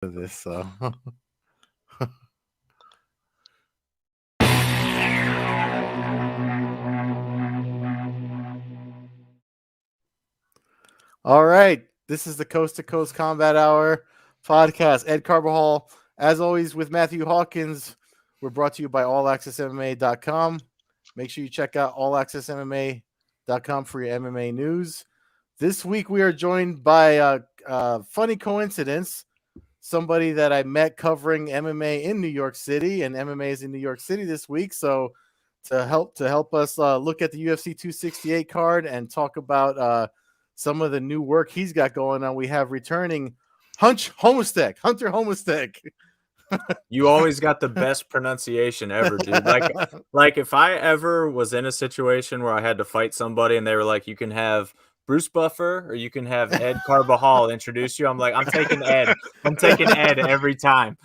this. So all right, this is the Coast to Coast Combat Hour podcast. Ed Carbajal, as always, with Matthew Hawkins. We're brought to you by AllAccessMMA.com. Make sure you check out AllAccessMMA.com for your MMA news. This week we are joined by a funny coincidence. Somebody that I met covering MMA in New York City, and MMA is in New York City this week. So to help us look at the UFC 268 card and talk about some of the new work he's got going on, we have returning Hunter Homistek. You always got the best pronunciation ever, dude. Like if I ever was in a situation where I had to fight somebody and they were like, you can have Bruce Buffer or you can have Ed Carbajal introduce you, I'm like, I'm taking Ed. I'm taking Ed every time.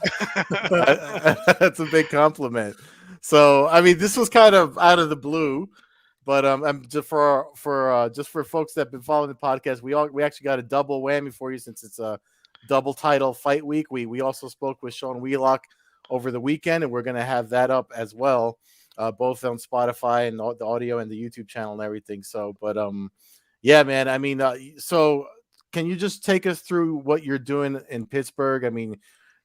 That's a big compliment. So, I mean, this was kind of out of the blue, but I'm just for folks that have been following the podcast, we actually got a double whammy for you since it's a double title fight week. We also spoke with Sean Wheelock over the weekend, and we're going to have that up as well, both on Spotify and the audio and the YouTube channel and everything. So, but yeah, man. I mean, so can you just take us through what you're doing in Pittsburgh? I mean,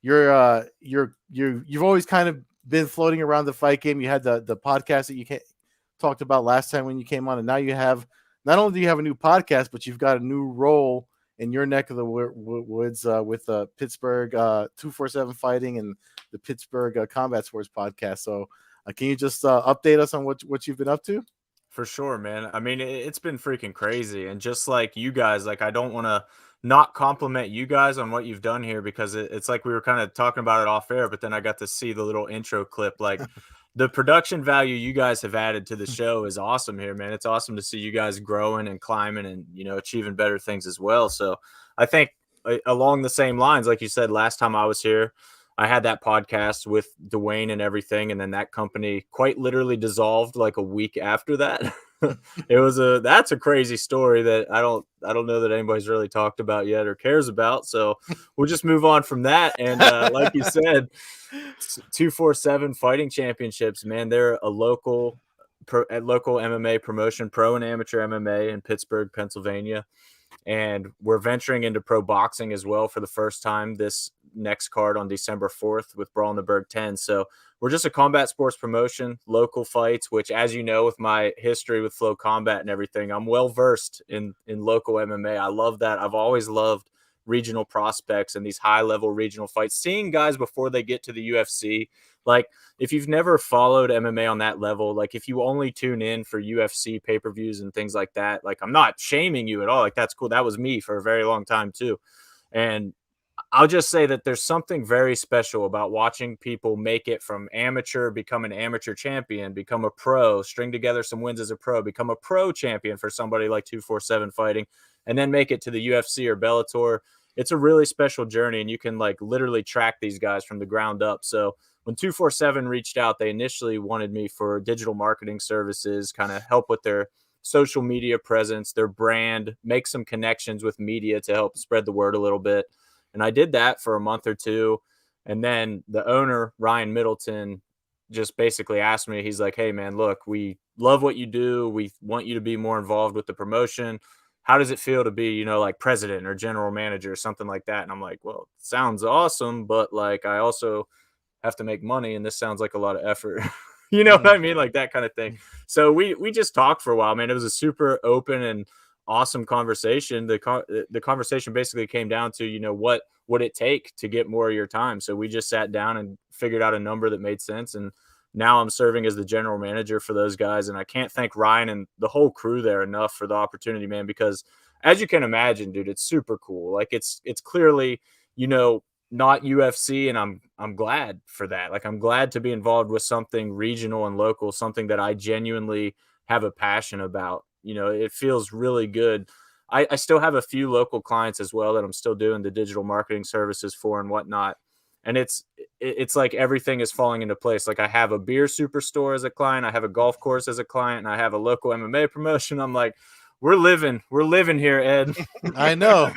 you've always kind of been floating around the fight game. You had the podcast that you talked about last time when you came on, and now you have not only do you have a new podcast, but you've got a new role in your neck of the woods with Pittsburgh 247 Fighting and the Pittsburgh Combat Sports Podcast. So can you just update us on what you've been up to? For sure, man. I mean, it's been freaking crazy. And just like you guys, like I don't want to not compliment you guys on what you've done here because it's like we were kind of talking about it off air, but then I got to see the little intro clip. Like the production value you guys have added to the show is awesome here, man. It's awesome to see you guys growing and climbing and, achieving better things as well. So I think along the same lines, like you said, last time I was here, I had that podcast with Dwayne and everything, and then that company quite literally dissolved like a week after that. That's a crazy story that I don't know that anybody's really talked about yet or cares about. So we'll just move on from that. And like you said, 247 Fighting Championships, man, they're a local MMA promotion, pro and amateur MMA in Pittsburgh, Pennsylvania. And we're venturing into pro boxing as well for the first time this next card on December 4th with Brawl in the Berg 10. So we're just a combat sports promotion, local fights, which, as you know, with my history with Flow Combat and everything, I'm well versed in local MMA. I love that. I've always loved regional prospects and these high level regional fights, seeing guys before they get to the UFC. Like if you've never followed MMA on that level, like if you only tune in for UFC pay-per-views and things like that, like I'm not shaming you at all. Like that's cool. That was me for a very long time too. And I'll just say that there's something very special about watching people make it from amateur, become an amateur champion, become a pro, string together some wins as a pro, become a pro champion for somebody like 247 Fighting, and then make it to the UFC or Bellator. It's a really special journey, and you can like literally track these guys from the ground up. So when 247 reached out, they initially wanted me for digital marketing services, kind of help with their social media presence, their brand, make some connections with media to help spread the word a little bit. And I did that for a month or two. And then the owner, Ryan Middleton, just basically asked me, he's like, hey, man, look, we love what you do. We want you to be more involved with the promotion. How does it feel to be, like president or general manager or something like that? And I'm like, well, it sounds awesome, but like I also have to make money and this sounds like a lot of effort. You know what I mean? Like that kind of thing. So we just talked for a while, man. It was a super open and awesome conversation. The conversation basically came down to, what would it take to get more of your time? So we just sat down and figured out a number that made sense. And now I'm serving as the general manager for those guys. And I can't thank Ryan and the whole crew there enough for the opportunity, man, because as you can imagine, dude, it's super cool. Like it's clearly, not UFC, and I'm glad for that. Like I'm glad to be involved with something regional and local, something that I genuinely have a passion about. It feels really good. I still have a few local clients as well that I'm still doing the digital marketing services for and whatnot. And it's like everything is falling into place. Like I have a beer superstore as a client, I have a golf course as a client, and I have a local MMA promotion. I'm like, we're living here, Ed. I know.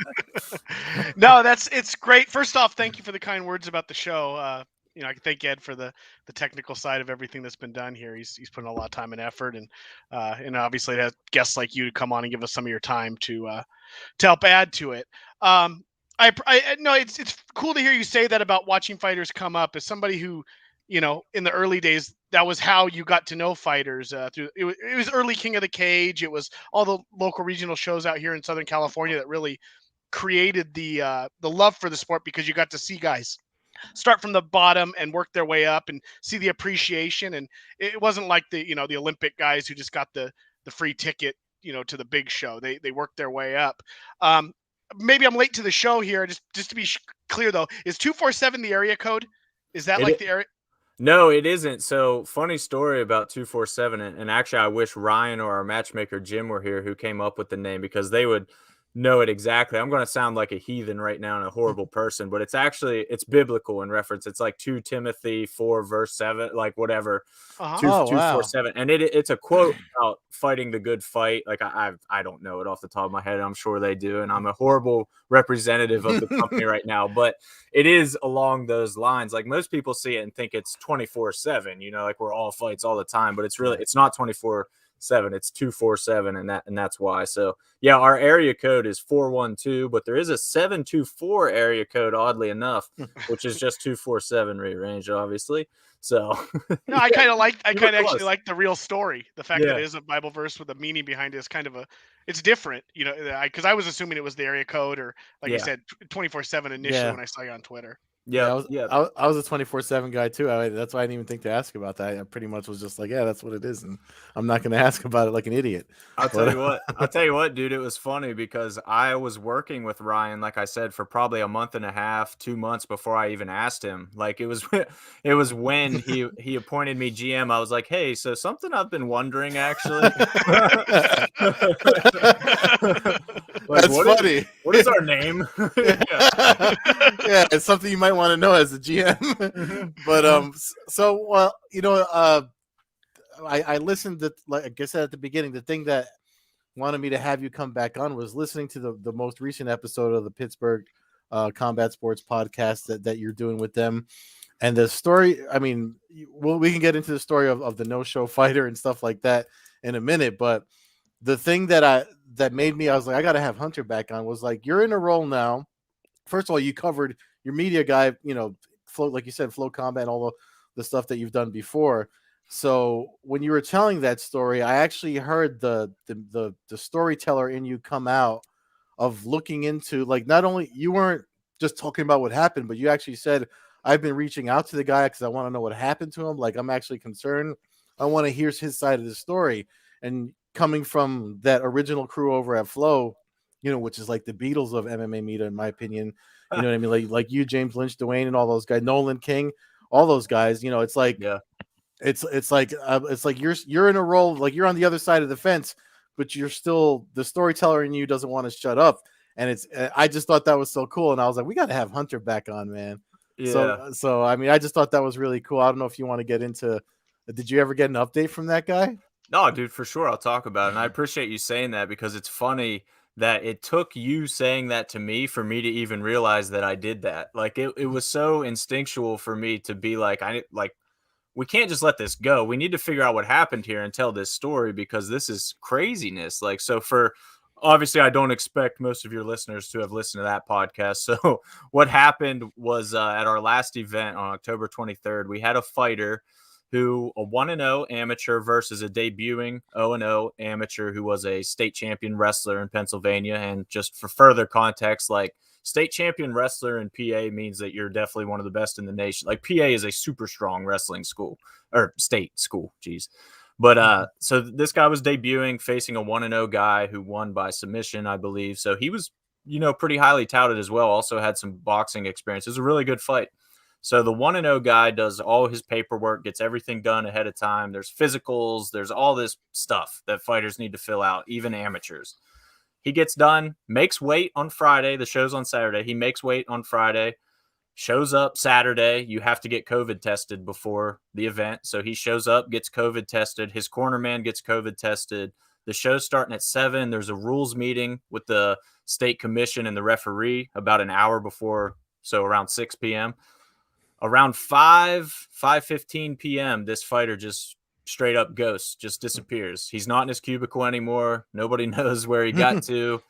No, it's great. First off, thank you for the kind words about the show. I can thank Ed for the technical side of everything that's been done here. He's putting a lot of time and effort, and obviously it has guests like you to come on and give us some of your time to help add to it. I no, it's cool to hear you say that about watching fighters come up. As somebody who, in the early days, that was how you got to know fighters. Through it was early King of the Cage. It was all the local regional shows out here in Southern California that really created the love for the sport, because you got to see guys start from the bottom and work their way up and see the appreciation. And it wasn't like the Olympic guys who just got the free ticket to the big show. They worked their way up. Maybe I'm late to the show here. Just to be clear though, is 247 the area code? Is that the area? No, it isn't. So funny story about 247. And actually I wish Ryan or our matchmaker Jim were here, who came up with the name, because they would know it exactly. I'm going to sound like a heathen right now and a horrible person, but it's biblical in reference. It's like 2 Timothy 4 verse 7, like whatever. 247. And it's a quote about fighting the good fight. Like I don't know it off the top of my head. I'm sure they do. And I'm a horrible representative of the company right now, but it is along those lines. Like most people see it and think it's 24/7, like we're all fights all the time, but it's not 24/7. It's 247, and that's why. So yeah, our area code is 412, but there is a 724 area code, oddly enough, which is just 247 rearranged, obviously. So no, I kind of actually like the real story. The fact that it is a Bible verse with a meaning behind it is kind of it's different, because I was assuming it was the area code, or like you said, 24/7 initially when I saw you on Twitter. I was a 24/7 guy too. That's why I didn't even think to ask about that. I pretty much was just like, yeah, that's what it is, and I'm not going to ask about it like an idiot. I'll tell you what, dude. It was funny because I was working with Ryan, like I said, for probably a month and a half, 2 months before I even asked him. Like it was when he appointed me GM. I was like, hey, so something I've been wondering actually. That's funny. What is our name? Yeah, it's something you might want to know as a GM. But I listened to, like I said at the beginning, the thing that wanted me to have you come back on was listening to the most recent episode of the Pittsburgh Combat Sports podcast that you're doing with them. And the story, I mean, we can get into the story of the no-show fighter and stuff like that in a minute, but the thing that made me, I was like, I got to have Hunter back on, was like, you're in a role now. First of all, you covered, your media guy, Flow, like you said, Flow Combat and all the stuff that you've done before. So when you were telling that story, I actually heard the storyteller in you come out of looking into, like, not only you weren't just talking about what happened, but you actually said, I've been reaching out to the guy because I want to know what happened to him. Like, I'm actually concerned. I want to hear his side of the story. And coming from that original crew over at Flow, which is like the Beatles of MMA media, in my opinion, you know what I mean? Like you, James Lynch, Dwayne, and all those guys, Nolan King, all those guys, it's like, it's like you're in a role, like you're on the other side of the fence, but you're still, the storyteller in you doesn't want to shut up. And I just thought that was so cool. And I was like, we got to have Hunter back on, man. Yeah. So I mean, I just thought that was really cool. I don't know if you want to get into, did you ever get an update from that guy? No, dude, for sure. I'll talk about it. And I appreciate you saying that, because it's funny that it took you saying that to me for me to even realize that I did that. Like it was so instinctual for me to be like, we can't just let this go. We need to figure out what happened here and tell this story, because this is craziness. Like, so obviously I don't expect most of your listeners to have listened to that podcast. So what happened was at our last event on October 23rd, we had a fighter who, a 1-0 amateur versus a debuting 0-0 amateur who was a state champion wrestler in Pennsylvania. And just for further context, like, state champion wrestler in PA means that you're definitely one of the best in the nation. Like, PA is a super strong wrestling school, or state school. Geez. But so this guy was debuting, facing a 1-0 guy who won by submission, I believe. So he was, pretty highly touted as well. Also had some boxing experience. It was a really good fight. So the 1-0 guy does all his paperwork, gets everything done ahead of time. There's physicals. There's all this stuff that fighters need to fill out, even amateurs. He gets done, makes weight on Friday. The show's on Saturday. He makes weight on Friday, shows up Saturday. You have to get COVID tested before the event. So he shows up, gets COVID tested. His corner man gets COVID tested. The show's starting at 7. There's a rules meeting with the state commission and the referee about an hour before, so around 6 p.m. Around 5:15 p.m., this fighter just straight up ghosts, just disappears. He's not in his cubicle anymore. Nobody knows where he got to.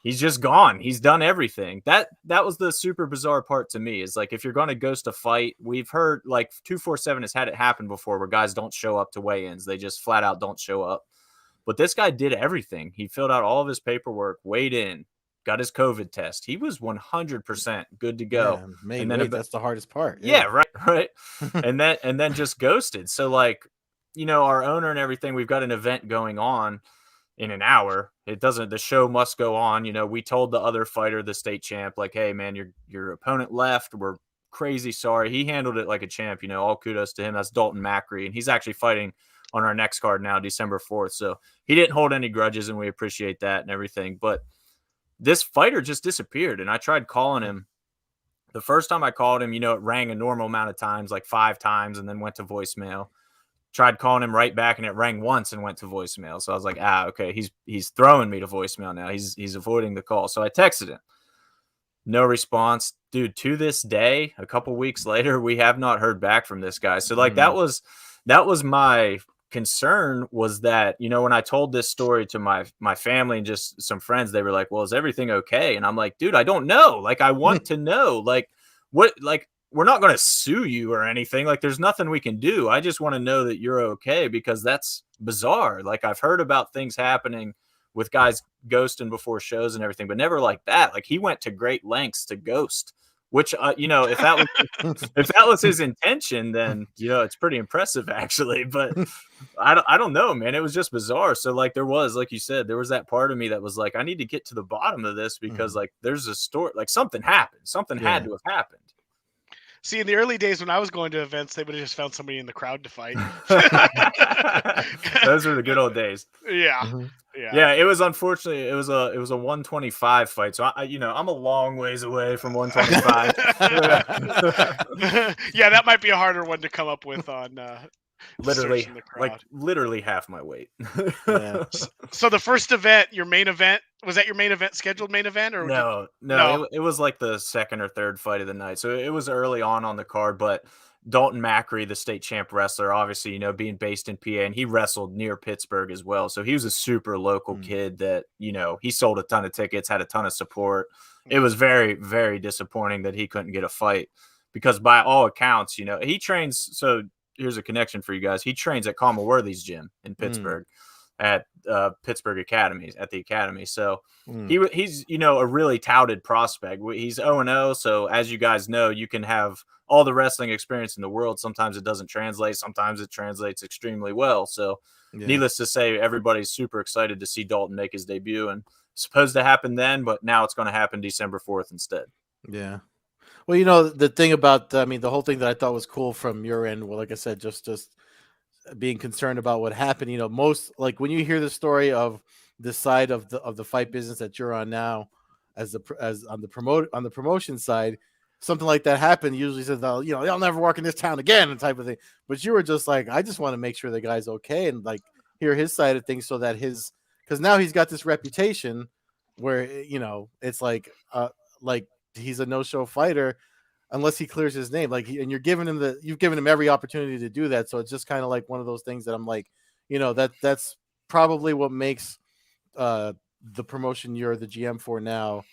He's just gone. He's done everything. That was the super bizarre part to me, is like, if you're going to ghost a fight, we've heard like 247 has had it happen before where guys don't show up to weigh-ins. They just flat out don't show up. But this guy did everything. He filled out all of his paperwork, weighed in, got his COVID test. He was 100% good to go. Yeah, and then that's the hardest part. Yeah, right. and then just ghosted. So like, our owner and everything, we've got an event going on in an hour. The show must go on. We told the other fighter, the state champ, like, hey man, your opponent left. We're crazy sorry. He handled it like a champ, all kudos to him. That's Dalton Macri. And he's actually fighting on our next card now, December 4th. So he didn't hold any grudges, and we appreciate that and everything. But this fighter just disappeared, and I tried calling him. The first time I called him, it rang a normal amount of times, like 5 times, and then went to voicemail. Tried calling him right back, and it rang once and went to voicemail. So I was like, okay, he's throwing me to voicemail now. He's avoiding the call. So I texted him. No response. Dude, to this day, a couple weeks later, we have not heard back from this guy. So like that was my concern, was that, when I told this story to my family and just some friends, they were like, well, is everything okay? And I'm like, dude, I don't know. Like, I want to know, like, what, like, we're not going to sue you or anything. Like, there's nothing we can do. I just want to know that you're okay, because that's bizarre. Like, I've heard about things happening with guys ghosting before shows and everything, but never like that. Like, he went to great lengths to ghost, which, if that was his intention, then, it's pretty impressive actually. But I don't know, man. It was just bizarre. So like, there was, like you said, there was that part of me that was like, I need to get to the bottom of this, because like, there's a story, like something happened. Something had to have happened. See, in the early days when I was going to events, they would have just found somebody in the crowd to fight. Those were the good old days. Yeah. Yeah, it was, unfortunately, it was a 125 fight. So I'm a long ways away from 125. Yeah, that might be a harder one to come up with on literally, searching the crowd. like literally half my weight. Yeah. So the first event, your main event, was that your main event, scheduled main event, or No. It was like the second or third fight of the night. So it was early on the card, but Dalton Macri, the state champ wrestler, obviously, being based in PA, and he wrestled near Pittsburgh as well. So he was a super local kid that, he sold a ton of tickets, had a ton of support. It was very, very disappointing that he couldn't get a fight, because by all accounts, he trains. So here's a connection for you guys. He trains at Worthy's gym in Pittsburgh at Pittsburgh Academy, at the Academy. So he's, a really touted prospect. He's 0-0. So as you guys know, you can have all the wrestling experience in the world. Sometimes it doesn't translate. Sometimes it translates extremely well. So needless to say, everybody's super excited to see Dalton make his debut, and supposed to happen then, but now it's going to happen December 4th instead. Yeah. Well, the thing about, the whole thing that I thought was cool from your end, well, like I said, just being concerned about what happened, most, like, when you hear the story of the side of the fight business that you're on now, as on the promotion side, something like that happened, usually says, they'll never work in this town again, and type of thing. But you were just like, I just want to make sure the guy's okay, and like hear his side of things, so that because now he's got this reputation where, it's like he's a no-show fighter unless he clears his name. Like, and you've given him every opportunity to do that. So it's just kind of like one of those things that I'm like, that's probably what makes the promotion you're the GM for now.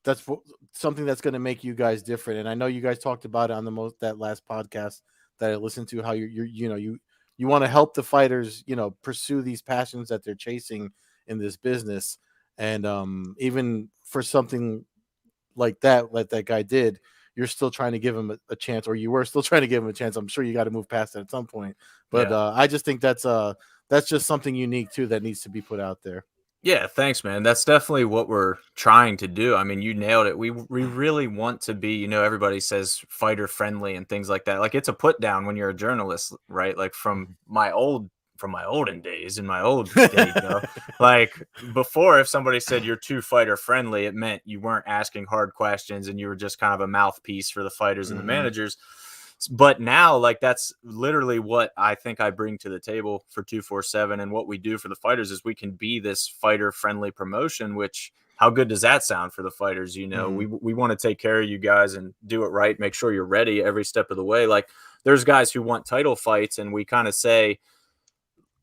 That's something that's going to make you guys different. And I know you guys talked about it on that last podcast that I listened to, how you want to help the fighters, pursue these passions that they're chasing in this business. And even for something like that guy did, you're still trying to give him a chance, or you were still trying to give him a chance. I'm sure you got to move past that at some point. But I just think that's just something unique too that needs to be put out there. Yeah, thanks, man. That's definitely what we're trying to do. I mean, you nailed it. We really want to be, everybody says fighter friendly and things like that. Like, it's a put down when you're a journalist, right? Like, from my olden days, in my old day, like, before, if somebody said you're too fighter friendly, it meant you weren't asking hard questions and you were just kind of a mouthpiece for the fighters and the managers. But now, like, that's literally what I think I bring to the table for 247, and what we do for the fighters is we can be this fighter friendly promotion, which how good does that sound for the fighters? You know, we want to take care of you guys and do it right, make sure you're ready every step of the way. Like, there's guys who want title fights, and we kind of say,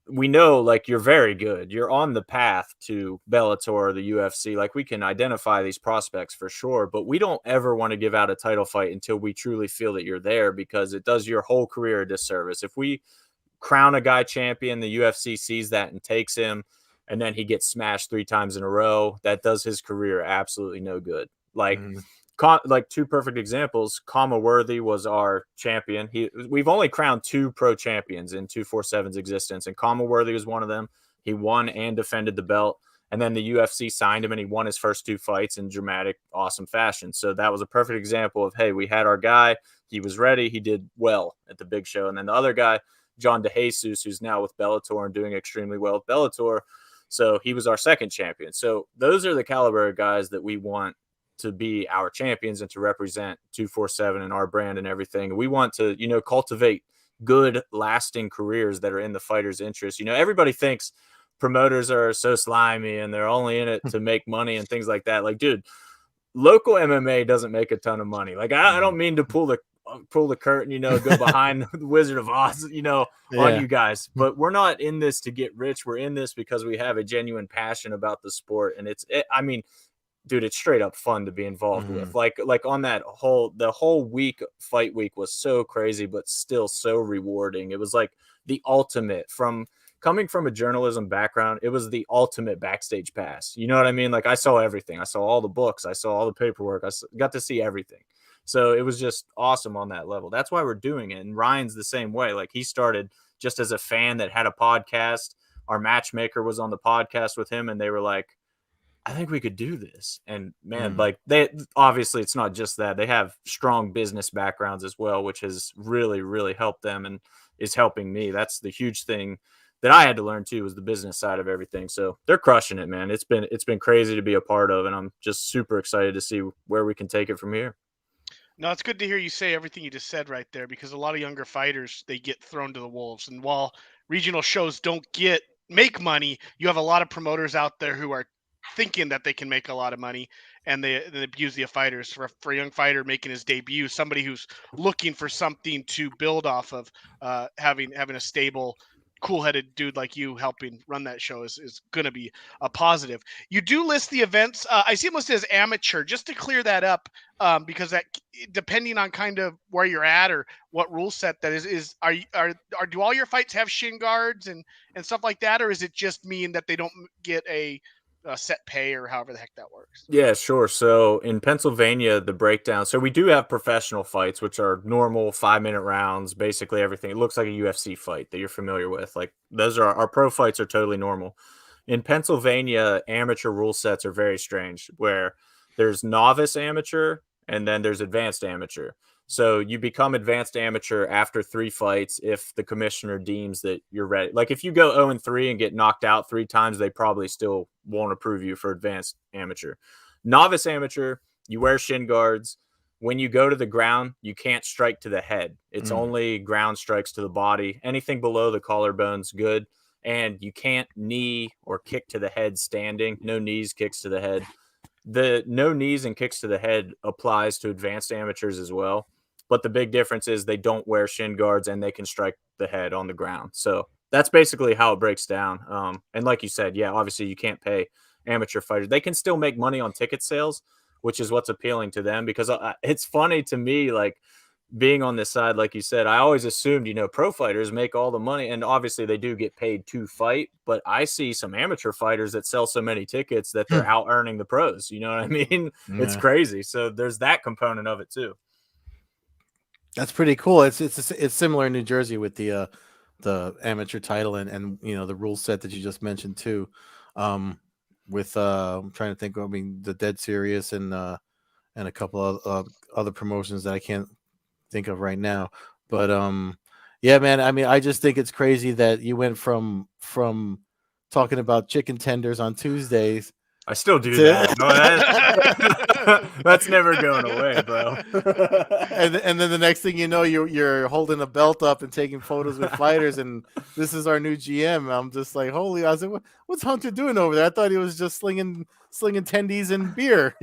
we know, like, you're very good. You're on the path to Bellator or the UFC. Like, we can identify these prospects for sure, but we don't ever want to give out a title fight until we truly feel that you're there, because it does your whole career a disservice. If we crown a guy champion, the UFC sees that and takes him, and then he gets smashed 3 times in a row, that does his career absolutely no good. Like, like 2 perfect examples. Kama Worthy was our champion. We've only crowned 2 pro champions in 247's existence, and Kama Worthy was one of them. He won and defended the belt, and then the UFC signed him, and he won his first 2 fights in dramatic, awesome fashion. So that was a perfect example of, hey, we had our guy. He was ready. He did well at the big show. And then the other guy, John DeJesus, who's now with Bellator and doing extremely well with Bellator. So he was our second champion. So those are the caliber of guys that we want to be our champions and to represent 247 and our brand and everything. We want to, you know, cultivate good, lasting careers that are in the fighter's interest. You know, everybody thinks promoters are so slimy and they're only in it to make money and things like that. Like, dude, local MMA doesn't make a ton of money. Like, I don't mean to pull the curtain, you know, go behind the Wizard of Oz, you know, on you guys, but we're not in this to get rich. We're in this because we have a genuine passion about the sport. And I mean, dude, it's straight up fun to be involved with. Like on the whole week, fight week was so crazy, but still so rewarding. It was like the ultimate, coming from a journalism background, it was the ultimate backstage pass. You know what I mean? Like, I saw everything. I saw all the books. I saw all the paperwork. I got to see everything. So it was just awesome on that level. That's why we're doing it. And Ryan's the same way. Like, he started just as a fan that had a podcast. Our matchmaker was on the podcast with him, and they were like, I think we could do this. And man, like, they obviously, it's not just that. They have strong business backgrounds as well, which has really, really helped them and is helping me. That's the huge thing that I had to learn too, was the business side of everything. So they're crushing it, man. It's been crazy to be a part of, and I'm just super excited to see where we can take it from here. No, it's good to hear you say everything you just said right there, because a lot of younger fighters, they get thrown to the wolves. And while regional shows don't make money, you have a lot of promoters out there who are thinking that they can make a lot of money, and they abuse the fighters. For a young fighter making his debut, somebody who's looking for something to build off of, having a stable, cool-headed dude like you helping run that show is going to be a positive. You do list the events. I see it listed as amateur, just to clear that up, because that, depending on kind of where you're at or what rule set that is do all your fights have shin guards and stuff like that, or is it just mean that they don't get a set pay, or however the heck that works? Yeah, sure. So in Pennsylvania, the breakdown. So we do have professional fights, which are normal 5-minute rounds, basically everything. It looks like a UFC fight that you're familiar with. Like, those are our pro fights are totally normal. In Pennsylvania, amateur rule sets are very strange, where there's novice amateur and then there's advanced amateur. So you become advanced amateur after 3 fights if the commissioner deems that you're ready. Like, if you go 0-3 and get knocked out 3 times, they probably still won't approve you for advanced amateur. Novice amateur, you wear shin guards. When you go to the ground, you can't strike to the head. It's only ground strikes to the body. Anything below the collarbone's good. And you can't knee or kick to the head standing. No knees, kicks to the head. The no knees and kicks to the head applies to advanced amateurs as well. But the big difference is they don't wear shin guards and they can strike the head on the ground. So that's basically how it breaks down. And like you said, yeah, obviously you can't pay amateur fighters. They can still make money on ticket sales, which is what's appealing to them, because it's funny to me, like, being on this side, like you said, I always assumed, you know, pro fighters make all the money, and obviously they do get paid to fight, but I see some amateur fighters that sell so many tickets that they're out earning the pros. You know what I mean? Yeah. It's crazy. So there's that component of it too. That's pretty cool. It's similar in New Jersey with the amateur title and you know, the rule set that you just mentioned too. With I'm trying to think. I mean, the Dead Serious and a couple of other promotions that I can't think of right now. But yeah, man. I mean, I just think it's crazy that you went from talking about chicken tenders on Tuesdays. I still do that. No, That's never going away, bro. and then the next thing you know, you're holding a belt up and taking photos with fighters, and this is our new GM. I'm just like, holy! I was like, what's Hunter doing over there? I thought he was just slinging tendies and beer.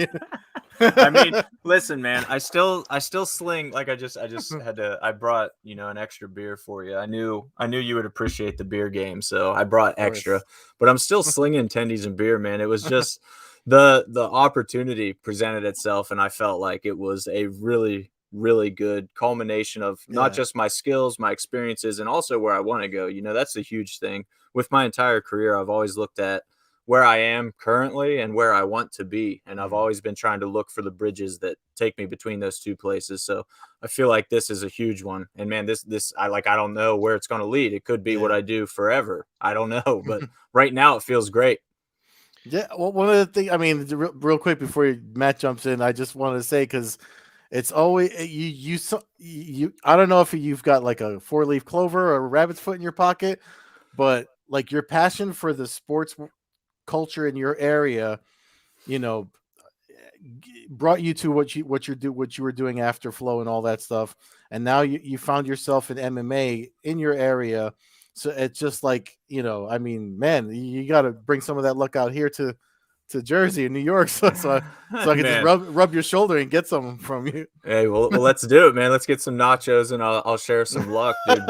I mean, listen, man, I still sling. Like I just had to. I brought an extra beer for you. I knew you would appreciate the beer game, so I brought extra. But I'm still slinging tendies and beer, man. It was just the opportunity presented itself, and I felt like it was a really, really good culmination of not just my skills, my experiences, and also where I want to go. That's a huge thing with my entire career. I've always looked at where I am currently and where I want to be. And I've always been trying to look for the bridges that take me between those two places. So I feel like this is a huge one. And man, I don't know where it's going to lead. It could be what I do forever. I don't know, but right now it feels great. Yeah. Well, one of the things, I mean, real quick before Matt jumps in, I just wanted to say, cause it's always you, I don't know if you've got like a 4-leaf clover or a rabbit's foot in your pocket, but like your passion for the sports culture in your area, brought you to what you were doing after Flow and all that stuff, and now you found yourself in MMA in your area. So it's just like, I mean, man, you got to bring some of that luck out here to Jersey and New York, so I can just rub your shoulder and get some from you. Hey, well, let's do it, man. Let's get some nachos and I'll share some luck, dude.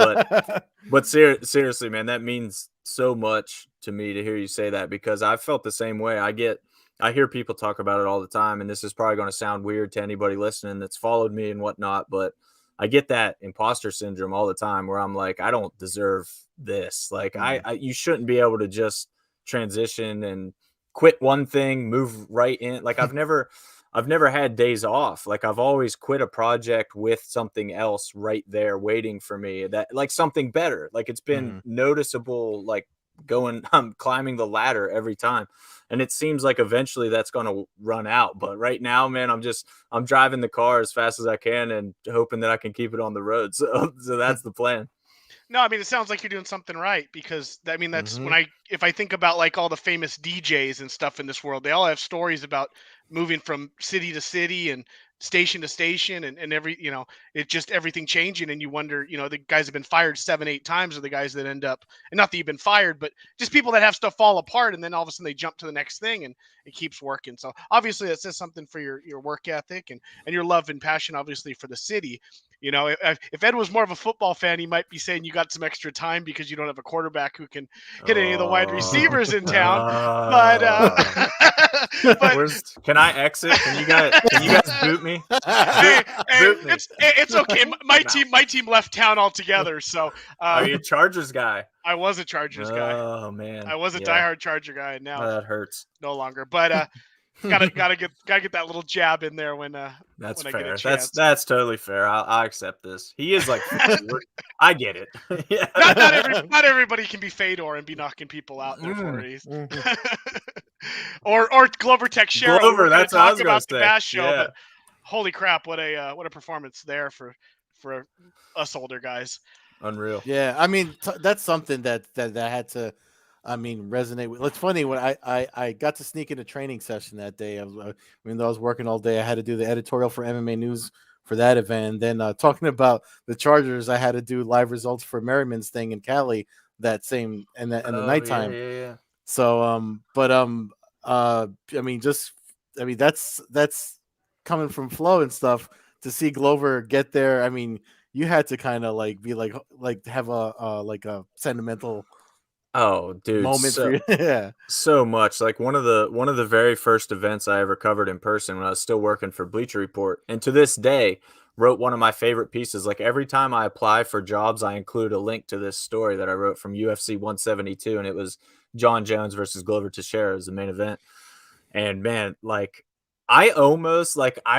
But seriously, man, that means so much to me to hear you say that, because I felt the same way. I hear people talk about it all the time, and this is probably going to sound weird to anybody listening that's followed me and whatnot, but I get that imposter syndrome all the time where I'm like, I don't deserve this. Like you shouldn't be able to just transition and quit one thing, move right in. Like I've never had days off. Like I've always quit a project with something else right there waiting for me, that like something better. Like it's been noticeable, like I'm climbing the ladder every time. And it seems like eventually that's going to run out. But right now, man, I'm driving the car as fast as I can and hoping that I can keep it on the road. So that's the plan. No, I mean, it sounds like you're doing something right, because I mean, that's if I think about like all the famous DJs and stuff in this world, they all have stories about moving from city to city and station to station, and every, it just everything changing. And you wonder, the guys have been fired 7-8 times are the guys that end up, and not that you've been fired, but just people that have stuff fall apart, and then all of a sudden they jump to the next thing and it keeps working. So obviously that says something for your work ethic and your love and passion, obviously, for the city. If Ed was more of a football fan, he might be saying you got some extra time because you don't have a quarterback who can hit any of the wide receivers in town. But can I exit? Can you guys boot me? Boot me. It's okay. My team left town altogether. So are you a Chargers guy? I was a Chargers guy. Oh man, I was a diehard Charger guy, and now that hurts. No longer. But gotta get that little jab in there when that's when fair. I get a chance. That's totally fair. I accept this. He is like I get it. Yeah. Not everybody can be Fedor and be knocking people out in their 40s. or Glover Teixeira. Glover, that's what I was about say. The Bash show, but holy crap, what a performance there for us older guys. Unreal. Yeah, I mean that's something that had to, I mean, resonate with. It's funny, when I got to sneak in a training session that day. Even though I was working all day, I had to do the editorial for MMA News for that event. And then talking about the Chargers, I had to do live results for Merriman's thing in Cali that same and the nighttime. Yeah. So I mean, that's coming from Flow and stuff, to see Glover get there. I mean, you had to kind of like be like have a sentimental dude, moment for you. Yeah, so much. Like one of the very first events I ever covered in person when I was still working for Bleacher Report, and to this day wrote one of my favorite pieces. Like every time I apply for jobs, I include a link to this story that I wrote from UFC 172, and it was John Jones versus Glover Teixeira as the main event. And man, like I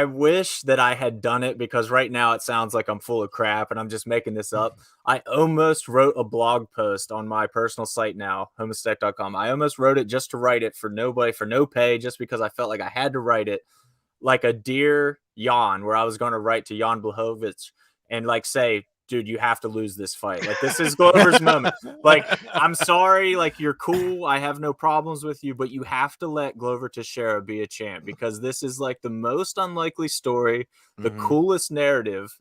wish that I had done it, because right now it sounds like I'm full of crap and I'm just making this up. I almost wrote a blog post on my personal site now, homistek.com. I almost wrote it just to write it for nobody, for no pay, just because I felt like I had to write it, like a Dear Jan, where I was going to write to Jan Blachowicz and like say, dude, you have to lose this fight. Like, this is Glover's moment. Like, I'm sorry, like, you're cool. I have no problems with you, but you have to let Glover Teixeira be a champ, because this is like the most unlikely story, the coolest narrative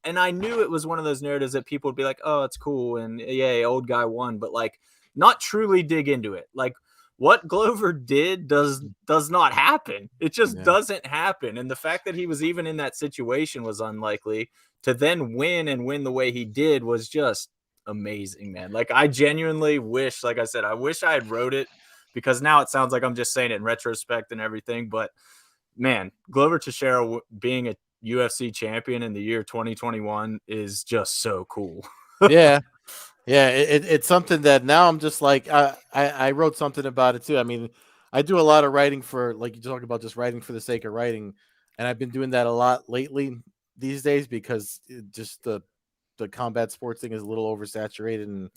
and I knew it was one of those narratives that people would be like, oh, it's cool. And yay, old guy won, but like not truly dig into it. Like, what Glover did does not happen. It just doesn't happen. And the fact that he was even in that situation was unlikely. To then win the way he did was just amazing, man. Like, I genuinely wish, like I said, I wish I had wrote it, because now it sounds like I'm just saying it in retrospect and everything. But man, Glover Teixeira being a UFC champion in the year 2021 is just so cool. Yeah. Yeah, it's something that now I'm just like, I wrote something about it too. I mean, I do a lot of writing for, like you talk about, just writing for the sake of writing, and I've been doing that a lot lately these days, because just the combat sports thing is a little oversaturated, and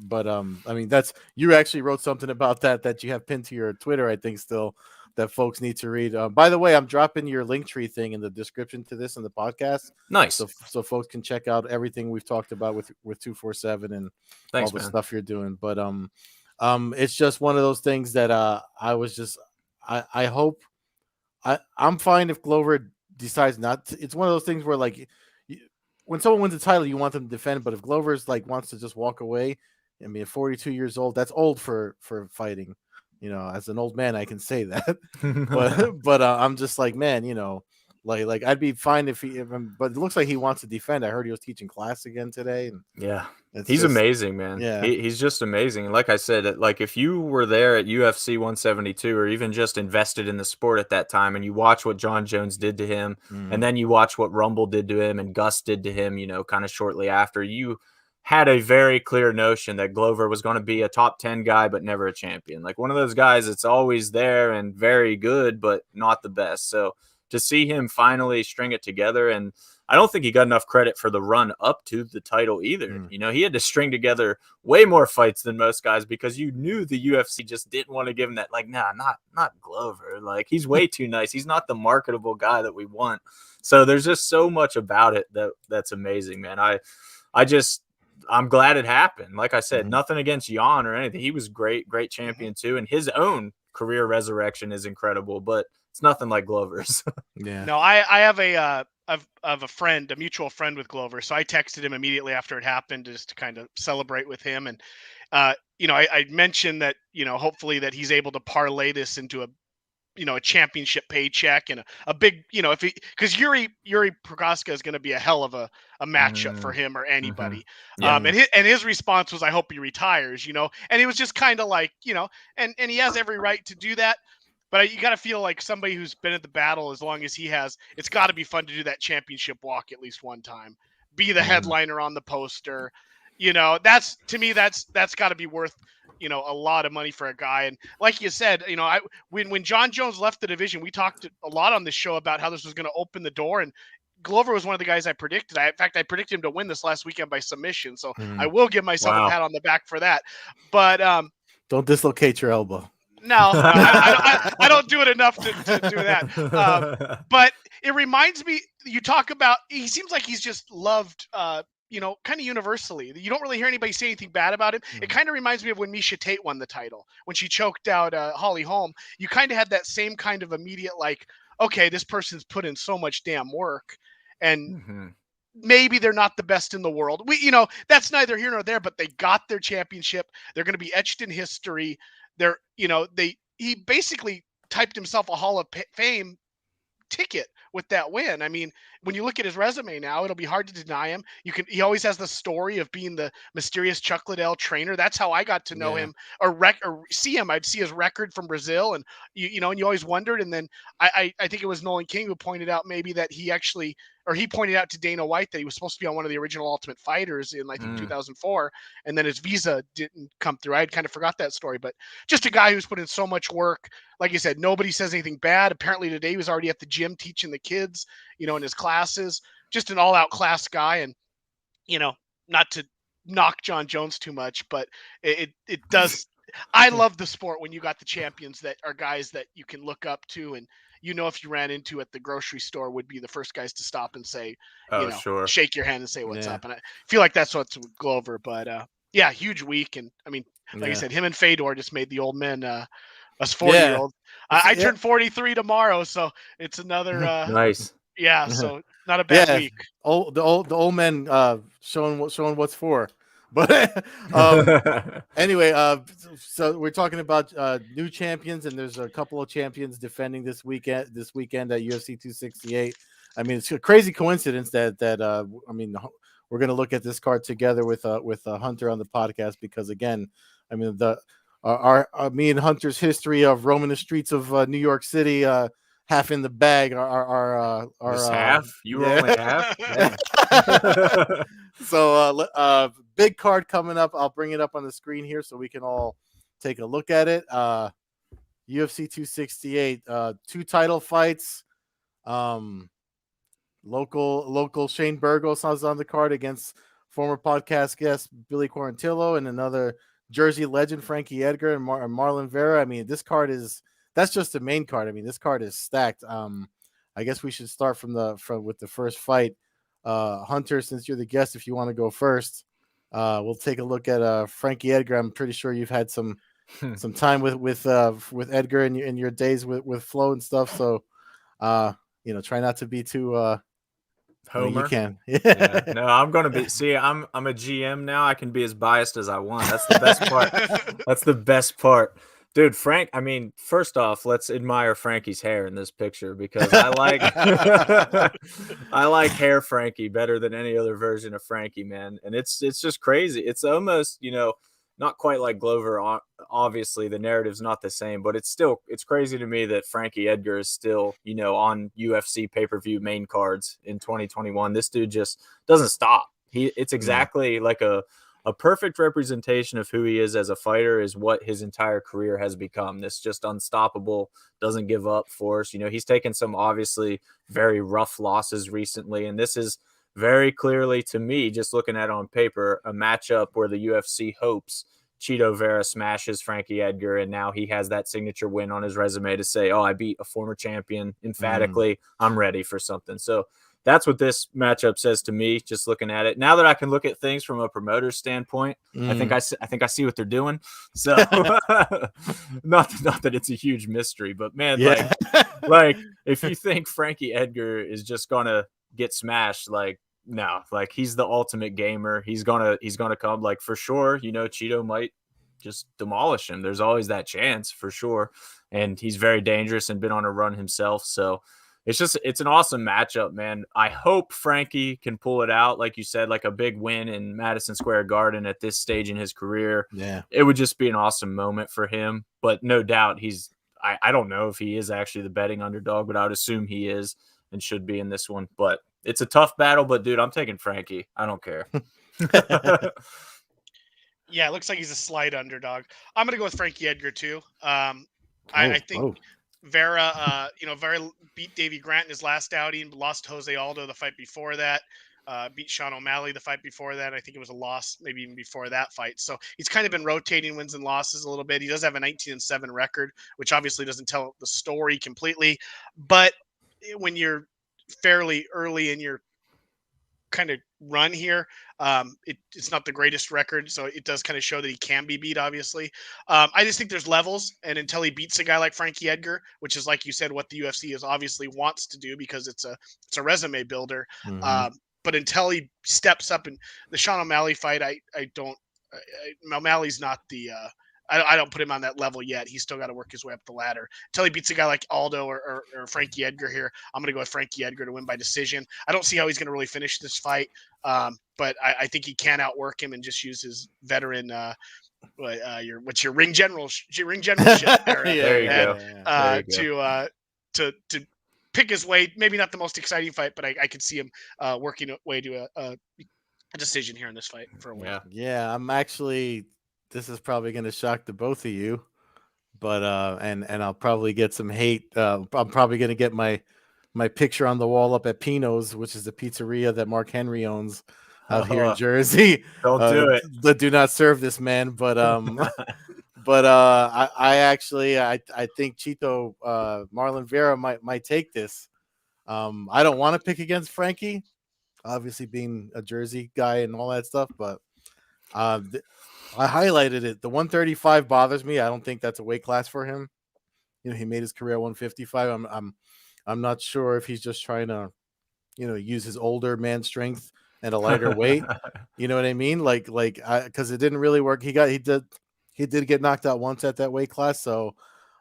but I mean, you actually wrote something about that you have pinned to your Twitter, I think, still, that folks need to read. By the way, I'm dropping your Linktree thing in the description to this in the podcast. Nice. So folks can check out everything we've talked about with 247 and all the stuff you're doing. But it's just one of those things that I was just I hope I'm fine if Glover decides not to. It's one of those things where, like, when someone wins a title, you want them to defend, but if Glover's like wants to just walk away, I mean, at 42 years old, that's old for fighting. You know, as an old man, I can say that, but I'm just like, man, you know, like I'd be fine if but it looks like he wants to defend. I heard he was teaching class again today, and yeah, he's amazing, man. Yeah, he's just amazing. And like I said, like, if you were there at UFC 172, or even just invested in the sport at that time, and you watch what John Jones did to him, and then you watch what Rumble did to him and Gus did to him, you know, kind of shortly after, you had a very clear notion that Glover was going to be a top 10 guy, but never a champion. Like, one of those guys that's always there and very good, but not the best. So to see him finally string it together, and I don't think he got enough credit for the run up to the title either. You know, he had to string together way more fights than most guys, because you knew the UFC just didn't want to give him that, like, nah, not Glover. Like, he's way too nice. He's not the marketable guy that we want. So there's just so much about it that's amazing, man. I'm glad it happened. Like I said, nothing against Jan or anything. He was great champion too. And his own career resurrection is incredible, but it's nothing like Glover's. Yeah. No, I have a friend, a mutual friend with Glover. So I texted him immediately after it happened, just to kind of celebrate with him. And, you know, I mentioned that, you know, hopefully that he's able to parlay this into a championship paycheck and a big, you know, because Yuri Prokaska is going to be a hell of a matchup for him or anybody. Yeah. And his response was, I hope he retires, you know, and it was just kind of like, you know, and he has every right to do that. But you got to feel like somebody who's been at the battle as long as he has, it's got to be fun to do that championship walk at least one time, be the headliner on the poster. You know, that's got to be worth, you know, a lot of money for a guy. And like you said, you know, when John Jones left the division, we talked a lot on this show about how this was going to open the door. And Glover was one of the guys I predicted. In fact, I predicted him to win this last weekend by submission. So I will give myself a pat on the back for that. But don't dislocate your elbow. No, I don't do it enough to do that. But it reminds me, you talk about, he seems like he's just loved, you know, kind of universally. You don't really hear anybody say anything bad about him. It kind of reminds me of when Miesha Tate won the title, when she choked out Holly Holm. You kind of had that same kind of immediate, like, okay, this person's put in so much damn work, and maybe they're not the best in the world. You know, that's neither here nor there, but they got their championship. They're going to be etched in history. He basically typed himself a Hall of Fame ticket with that win. I mean, when you look at his resume now, it'll be hard to deny him. He always has the story of being the mysterious Chuck Liddell trainer. That's how I got to know him or see him. I'd see his record from Brazil, and you know, and you always wondered. And then I think it was Nolan King who pointed out maybe that he pointed out to Dana White that he was supposed to be on one of the original Ultimate Fighters in, I think, 2004, and then his visa didn't come through. I had kind of forgot that story, but just a guy who's put in so much work. Like you said, nobody says anything bad. Apparently today he was already at the gym teaching the kids, you know, in his classes. Just an all-out class guy, and, you know, not to knock John Jones too much, but it does. I love the sport when you got the champions that are guys that you can look up to, and if you ran into at the grocery store, would be the first guys to stop and say, Oh, sure. shake your hand and say what's Yeah. up. And I feel like that's what's with Glover. But yeah, huge week. And I mean, like I said, him and Fedor just made the old men, us 40-year-olds. I turn 43 tomorrow, so it's another Nice. yeah. So not a bad week. The old men showing what's for. But anyway, so we're talking about new champions, and there's a couple of champions defending this weekend at UFC 268. I mean, it's a crazy coincidence that I mean, we're going to look at this card together with Hunter on the podcast, because again, I mean, me and Hunter's history of roaming the streets of New York City, half in the bag, are half. You were only half. So big card coming up. I'll bring it up on the screen here so we can all take a look at it. UFC 268, 2 title fights. Local Shane Burgos was on the card against former podcast guest Billy Quarantillo, and another Jersey legend Frankie Edgar and Marlon Vera. I mean, that's just the main card. I mean, this card is stacked. I guess we should start with the first fight. Hunter, since you're the guest, if you want to go first, we'll take a look at Frankie Edgar. I'm pretty sure you've had some time with Edgar in your days with Flo and stuff. So, try not to be too Homer. You can. Yeah. No, I'm gonna be. See, I'm a GM now. I can be as biased as I want. That's the best part. That's the best part. Dude, Frank, I mean, first off, let's admire Frankie's hair in this picture, because I like I like hair Frankie better than any other version of Frankie, man. And it's just crazy. It's almost, not quite like Glover. Obviously, the narrative's not the same, but it's crazy to me that Frankie Edgar is still, on UFC pay-per-view main cards in 2021. This dude just doesn't stop. It's exactly like a perfect representation of who he is as a fighter, is what his entire career has become. This just unstoppable, doesn't give up force. He's taken some obviously very rough losses recently, and this is very clearly, to me, just looking at it on paper, a matchup where the UFC hopes Chito Vera smashes Frankie Edgar, and now he has that signature win on his resume to say, oh, I beat a former champion emphatically. I'm ready for something. So that's what this matchup says to me, just looking at it. Now that I can look at things from a promoter's standpoint, I think I see what they're doing. So not that it's a huge mystery, but man, like if you think Frankie Edgar is just gonna get smashed, no, he's the ultimate gamer. He's gonna come, for sure. Chito might just demolish him. There's always that chance, for sure. And he's very dangerous and been on a run himself. So it's an awesome matchup, man. I hope Frankie can pull it out, like you said, like a big win in Madison Square Garden at this stage in his career. Yeah, it would just be an awesome moment for him. But no doubt I don't know if he is actually the betting underdog, but I would assume he is and should be in this one. But it's a tough battle, but dude, I'm taking Frankie. I don't care. Yeah, it looks like he's a slight underdog. I'm going to go with Frankie Edgar too. I think Vera, Vera beat Davey Grant in his last outing, lost Jose Aldo the fight before that, beat Sean O'Malley the fight before that. I think it was a loss maybe even before that fight. So he's kind of been rotating wins and losses a little bit. He does have a 19-7 record, which obviously doesn't tell the story completely. But when you're fairly early in your kind of run here, it's not the greatest record, so it does kind of show that he can be beat, obviously. I just think there's levels, and until he beats a guy like Frankie Edgar, which is, like you said, what the UFC is obviously wants to do, because it's a resume builder. But until he steps up, in the Sean O'Malley fight, O'Malley's not the I don't put him on that level yet. He's still got to work his way up the ladder. Until he beats a guy like Aldo or Frankie Edgar here, I'm going to go with Frankie Edgar to win by decision. I don't see how he's going to really finish this fight, but I think he can outwork him and just use his veteran your ring generalship there, to pick his way. Maybe not the most exciting fight, but I could see him working way to a decision here in this fight for a win. Yeah, I'm actually. This is probably going to shock the both of you, but and I'll probably get some hate. I'm probably going to get my picture on the wall up at Pino's, which is the pizzeria that Mark Henry owns out here in Jersey. Don't do it. Do not serve this man, but but I think Chito Marlon Vera might take this. I don't want to pick against Frankie, obviously being a Jersey guy and all that stuff, but I highlighted it. The 135 bothers me. I don't think that's a weight class for him. He made his career 155. I'm not sure if he's just trying to, use his older man strength and a lighter weight. You know what I mean? Because it didn't really work. He did get knocked out once at that weight class. So,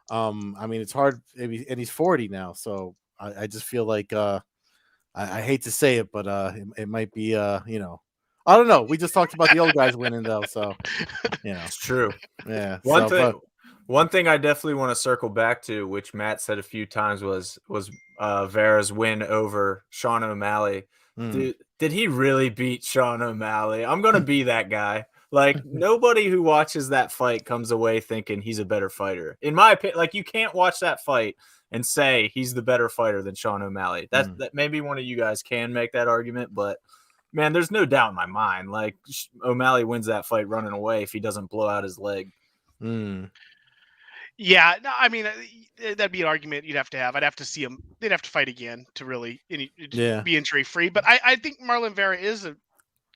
I mean, it's hard. And he's 40 now. So I just feel like I hate to say it, but it might be I don't know. We just talked about the old guys winning though, so it's true. Yeah. One thing I definitely want to circle back to, which Matt said a few times, was Vera's win over Sean O'Malley. Did he really beat Sean O'Malley? I'm gonna be that guy. Like, nobody who watches that fight comes away thinking he's a better fighter. In my opinion, like, you can't watch that fight and say he's the better fighter than Sean O'Malley. That maybe one of you guys can make that argument, but man, there's no doubt in my mind. Like, O'Malley wins that fight running away if he doesn't blow out his leg. Yeah, no, I mean, that'd be an argument you'd have to have. I'd have to see him. They'd have to fight again to really be injury free. But I think Marlon Vera is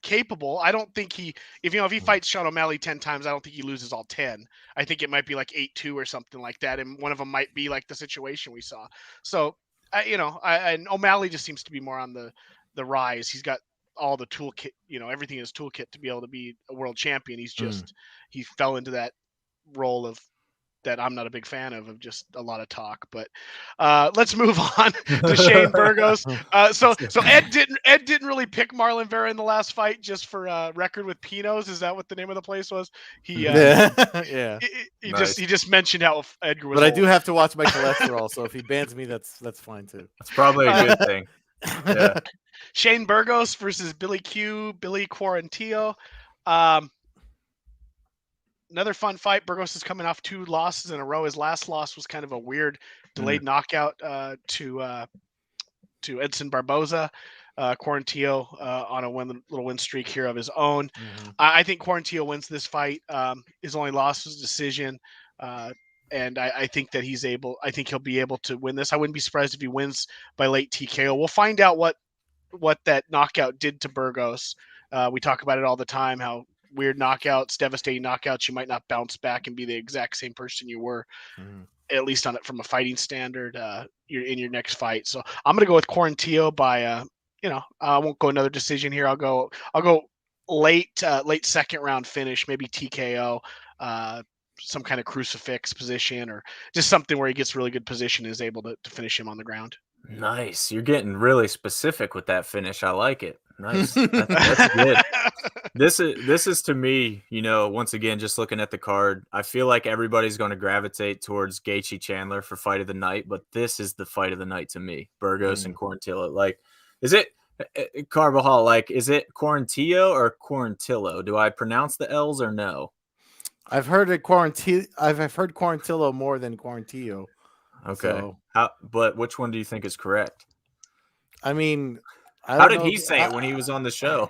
capable. I don't think if he fights Sean O'Malley 10 times, I don't think he loses all 10. I think it might be like 8-2 or something like that, and one of them might be like the situation we saw. So and O'Malley just seems to be more on the rise. He's got all the toolkit, everything in his toolkit to be able to be a world champion. He's just he fell into that role of that I'm not a big fan of just a lot of talk. But let's move on to Shane Burgos. So Ed didn't really pick Marlon Vera in the last fight, just for record with Pino's. Is that what the name of the place was? He just mentioned how Edgar was. But I do have to watch my cholesterol, so if he bans me, that's fine too. It's probably a good thing. Yeah. Shane Burgos versus Billy Quarantillo. Another fun fight. Burgos is coming off 2 losses in a row. His last loss was kind of a weird delayed knockout to Edson Barboza. Quarantillo on a little win streak here of his own. I think Quarantillo wins this fight. His only loss was decision. And I think that he'll be able to win this. I wouldn't be surprised if he wins by late TKO. We'll find out what that knockout did to Burgos. We talk about it all the time, how weird knockouts, devastating knockouts, you might not bounce back and be the exact same person you were, at least on it from a fighting standard, you're in your next fight. So I'm going to go with Quarantillo by, I won't go another decision here. I'll go late second round finish, maybe TKO, some kind of crucifix position, or just something where he gets really good position and is able to finish him on the ground. Nice. You're getting really specific with that finish. I like it. Nice. That's good. This is to me, once again, just looking at the card, I feel like everybody's going to gravitate towards Gaethje Chandler for fight of the night, but this is the fight of the night to me. Burgos and Quarantillo. Like, is it Carbajal? Like, is it Quarantillo or Quarantillo? Do I pronounce the L's or no? I've heard Quarantillo more than Quarantillo. Okay. So, but which one do you think is correct? I mean, how did he say it when he was on the show?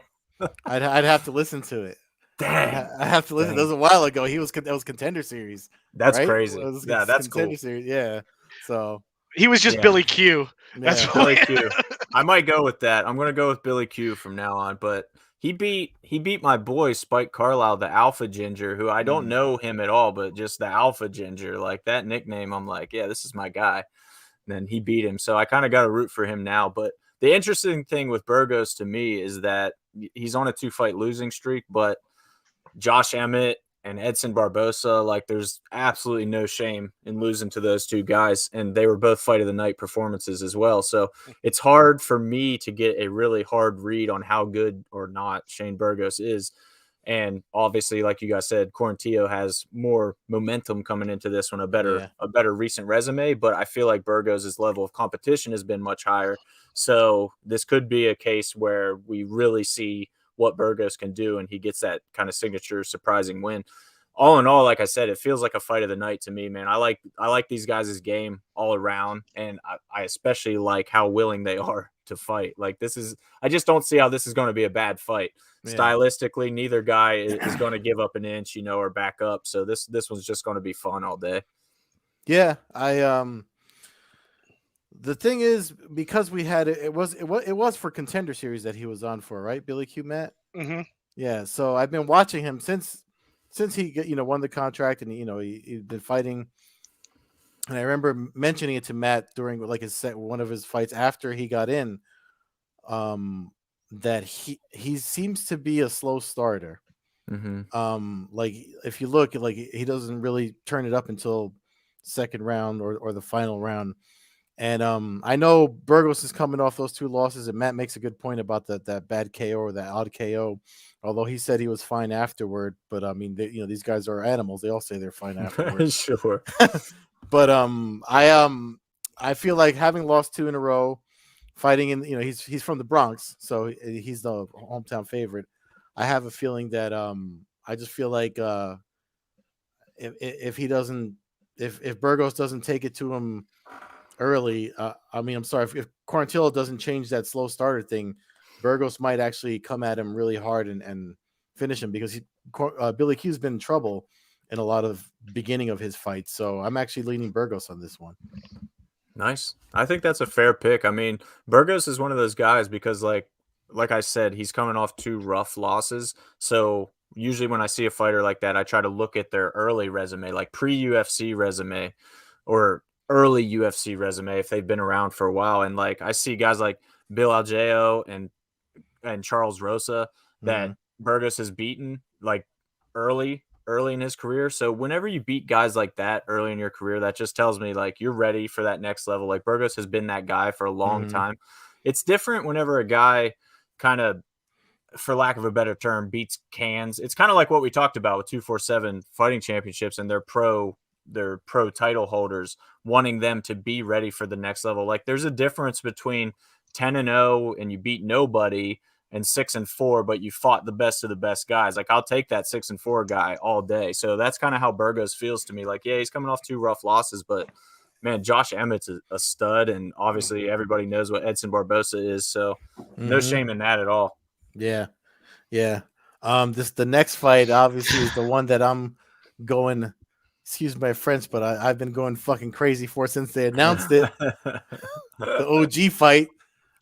I'd have to listen to it. Dang. I have to listen. That was a while ago. That was Contender Series. That's right? crazy. Yeah, that's cool. Series. Yeah. So he was just Billy Q. That's Billy Q. I might go with that. I'm going to go with Billy Q from now on. But he beat my boy Spike Carlisle, the Alpha Ginger, who I don't know him at all, but just the Alpha Ginger, like that nickname. I'm like, yeah, this is my guy. And then he beat him, so I kind of got to root for him now. But the interesting thing with Burgos to me is that he's on a 2-fight losing streak, but Josh Emmett and Edson Barboza, like, there's absolutely no shame in losing to those 2 guys, and they were both fight of the night performances as well. So it's hard for me to get a really hard read on how good or not Shane Burgos is. And obviously, like you guys said, Quarantillo has more momentum coming into this one, a better recent resume. But I feel like Burgos' level of competition has been much higher. So this could be a case where we really see what Burgos can do, and he gets that kind of signature surprising win. all in all, like I said, it feels like a fight of the night to me, man. I like these guys' game all around, and I especially like how willing they are to fight. Like I just don't see how this is going to be a bad fight. Yeah. Stylistically, neither guy is going to give up an inch, or back up. So this one's just going to be fun all day. Yeah, the thing is, because we had it was for Contender Series that he was on for, right? Billy Q, Matt. Mm-hmm. Yeah, so I've been watching him since he won the contract, and he'd been fighting. And I remember mentioning it to Matt during like one of his fights after he got in, that he seems to be a slow starter. Mm-hmm. Like if you look, like he doesn't really turn it up until second round or the final round. And I know Burgos is coming off those 2 losses, and Matt makes a good point about that bad KO or that odd KO. Although he said he was fine afterward, but I mean, these guys are animals. They all say they're fine afterward. Sure. But I feel like having lost 2 in a row, fighting in he's from the Bronx, so he's the hometown favorite. I have a feeling that I just feel like if he doesn't if Burgos doesn't take it to him early, I mean, I'm sorry, if Quarantillo doesn't change that slow starter thing, Burgos might actually come at him really hard and finish him, because Billy Q's been in trouble in a lot of beginning of his fights. So I'm actually leaning Burgos on this one. Nice. I think that's a fair pick. I mean, Burgos is one of those guys because like I said, he's coming off 2 rough losses. So usually when I see a fighter like that, I try to look at their early resume, like pre-UFC resume or early UFC resume if they've been around for a while. And like I see guys like Bill Algeo and Charles Rosa that Burgos has beaten like early in his career. So whenever you beat guys like that early in your career, that just tells me like you're ready for that next level. Like Burgos has been that guy for a long time. It's different whenever a guy kind of, for lack of a better term, beats cans. It's kind of like what we talked about with 247 fighting championships and their pro title holders, wanting them to be ready for the next level. Like there's a difference between 10-0 and you beat nobody and 6-4, but you fought the best of the best guys. Like I'll take that 6-4 guy all day. So that's kind of how Burgos feels to me. Like, yeah, he's coming off 2 rough losses, but man, Josh Emmett's a stud, and obviously everybody knows what Edson Barbosa is. So no shame in that at all. Yeah. The next fight obviously is the one that I'm going, excuse my French, but I've been going fucking crazy for since they announced it. The OG fight.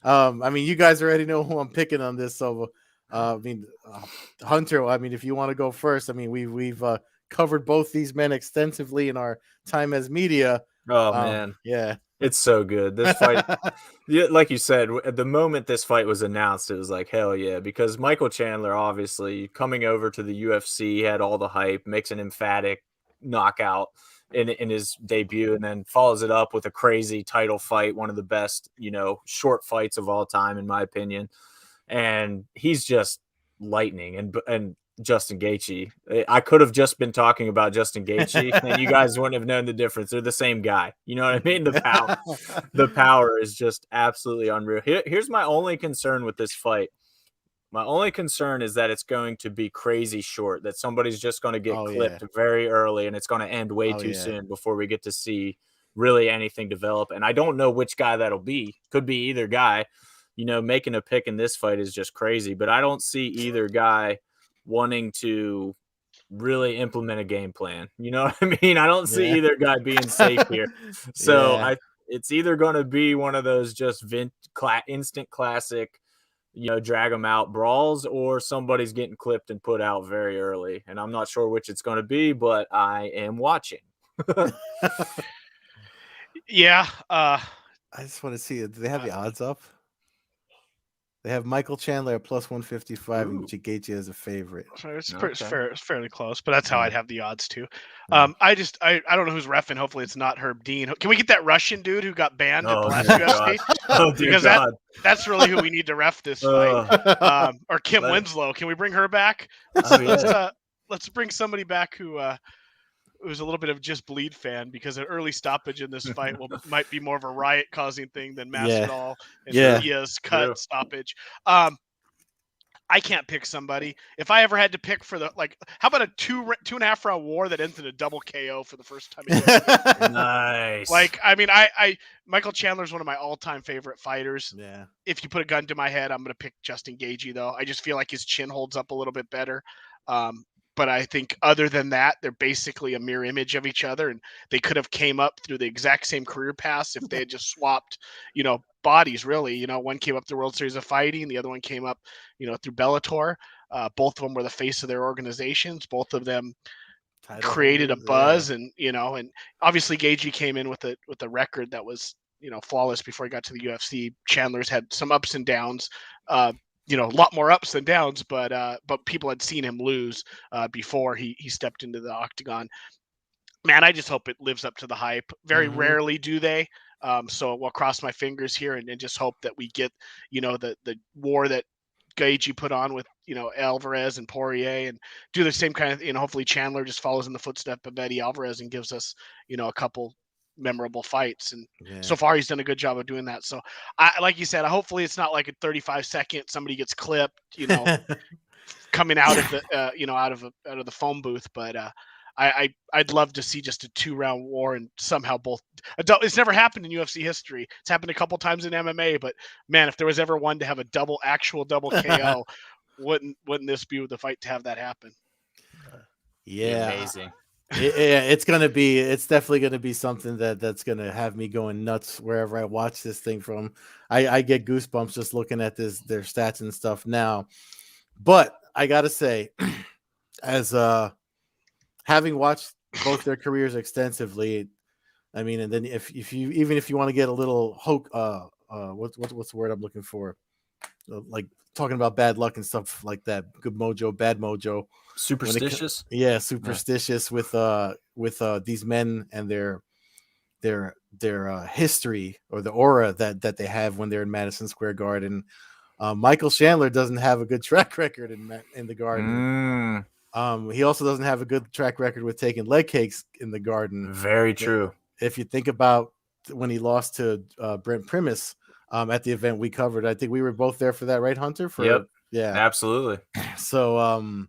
I mean, you guys already know who I'm picking on this. So, Hunter, I mean, if you want to go first, I mean, we've covered both these men extensively in our time as media. Oh, man. Yeah. It's so good. This fight, like you said, at the moment this fight was announced, it was like, hell yeah, because Michael Chandler, obviously, coming over to the UFC, had all the hype, makes an emphatic knockout in his debut, and then follows it up with a crazy title fight, one of the best, short fights of all time, in my opinion. And he's just lightning. And Justin Gaethje, I could have just been talking about Justin Gaethje, and you guys wouldn't have known the difference. They're the same guy. You know what I mean? The power is just absolutely unreal. Here's my only concern with this fight. My only concern is that it's going to be crazy short, that somebody's just going to get clipped very early, and it's going to end way too soon before we get to see really anything develop. And I don't know which guy that'll be. Could be either guy. Making a pick in this fight is just crazy, but I don't see either guy wanting to really implement a game plan. You know what I mean? I don't see either guy being safe here. So it's either going to be one of those just instant classic, drag them out brawls, or somebody's getting clipped and put out very early. And I'm not sure which it's going to be, but I am watching. Yeah. I just want to see, do they have the odds up? They have Michael Chandler at plus 155 and Gaethje as a favorite. It's fairly close, but that's how I'd have the odds too. I don't know who's reffing. Hopefully it's not Herb Dean. Can we get that Russian dude who got banned at the last UFC? Because that's really who we need to ref this fight. Or Kim Winslow. Can we bring her back? Let's bring somebody back who was a little bit of just bleed fan, because an early stoppage in this fight might be more of a riot causing thing than Masvidal and Diaz cut stoppage. I can't pick somebody. If I ever had to pick for the how about a 2.5 round war that ends in a double KO for the first time in UFC? Nice. Like, I mean, I Michael Chandler's one of my all-time favorite fighters. Yeah. If you put a gun to my head, I'm gonna pick Justin Gaethje though. I just feel like his chin holds up a little bit better. But I think other than that, they're basically a mirror image of each other, and they could have came up through the exact same career paths if they had just swapped, bodies. Really, one came up through World Series of Fighting, the other one came up, through Bellator. Both of them were the face of their organizations. Both of them created a buzz, and obviously Gaethje came in with a record that was flawless before he got to the UFC. Chandler's had some ups and downs. A lot more ups than downs, but people had seen him lose before he stepped into the octagon. Man, I just hope it lives up to the hype. Very rarely do they. So we'll cross my fingers here and just hope that we get, the war that Gaethje put on with, Alvarez and Poirier, and do the same kind of, hopefully Chandler just follows in the footsteps of Eddie Alvarez and gives us, a couple memorable fights. And so far he's done a good job of doing that. So like you said, hopefully it's not like a 35-second somebody gets clipped, coming out of the out of the phone booth. But I'd love to see just a 2-round war, and somehow both it's never happened in UFC history. It's happened a couple times in MMA, but man, if there was ever one to have a actual double KO, wouldn't this be the fight to have that happen? Yeah, amazing. It's definitely gonna be something that's gonna have me going nuts wherever I watch this thing from. I get goosebumps just looking at their stats and stuff now. But I gotta say, as having watched both their careers extensively, I mean, and then if you want to get a little what's the word I'm looking for, like talking about bad luck and stuff like that, good mojo, bad mojo, superstitious, superstitious with these men and their history or the aura that they have when they're in Madison Square Garden. Michael Chandler doesn't have a good track record in the Garden. He also doesn't have a good track record with taking leg kicks in the Garden. Very true. If you think about when he lost to Brent Primus at the event we covered, I think we were both there for that, right, Hunter? Yep. Yeah, absolutely. So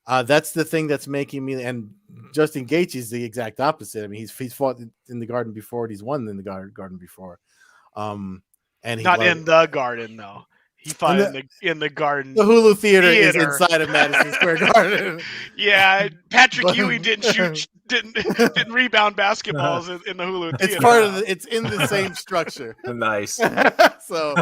that's the thing that's making me. And Justin Gaethje is the exact opposite. I mean, he's fought in the Garden before, and he's won in the Garden before. And he not in the Garden though. He fought in the Garden. The Hulu Theater is inside of Madison Square Garden. Yeah, Patrick Ewing didn't rebound basketballs in the Hulu Theater. It's part of it's in the same structure. Nice. So,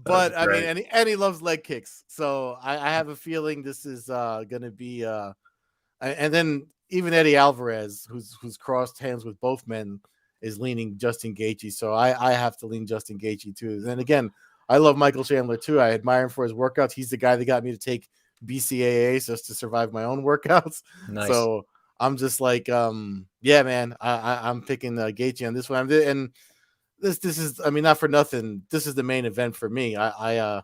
but I mean, and he loves leg kicks. So I have a feeling this is going to be. And then even Eddie Alvarez, who's crossed hands with both men, is leaning Justin Gaethje. So I have to lean Justin Gaethje too. And again, I love Michael Chandler too. I admire him for his workouts. He's the guy that got me to take BCAAs just to survive my own workouts. Nice. So I'm just like, yeah, man, I'm picking Gaethje on this one. And this is, I mean, not for nothing, this is the main event for me. The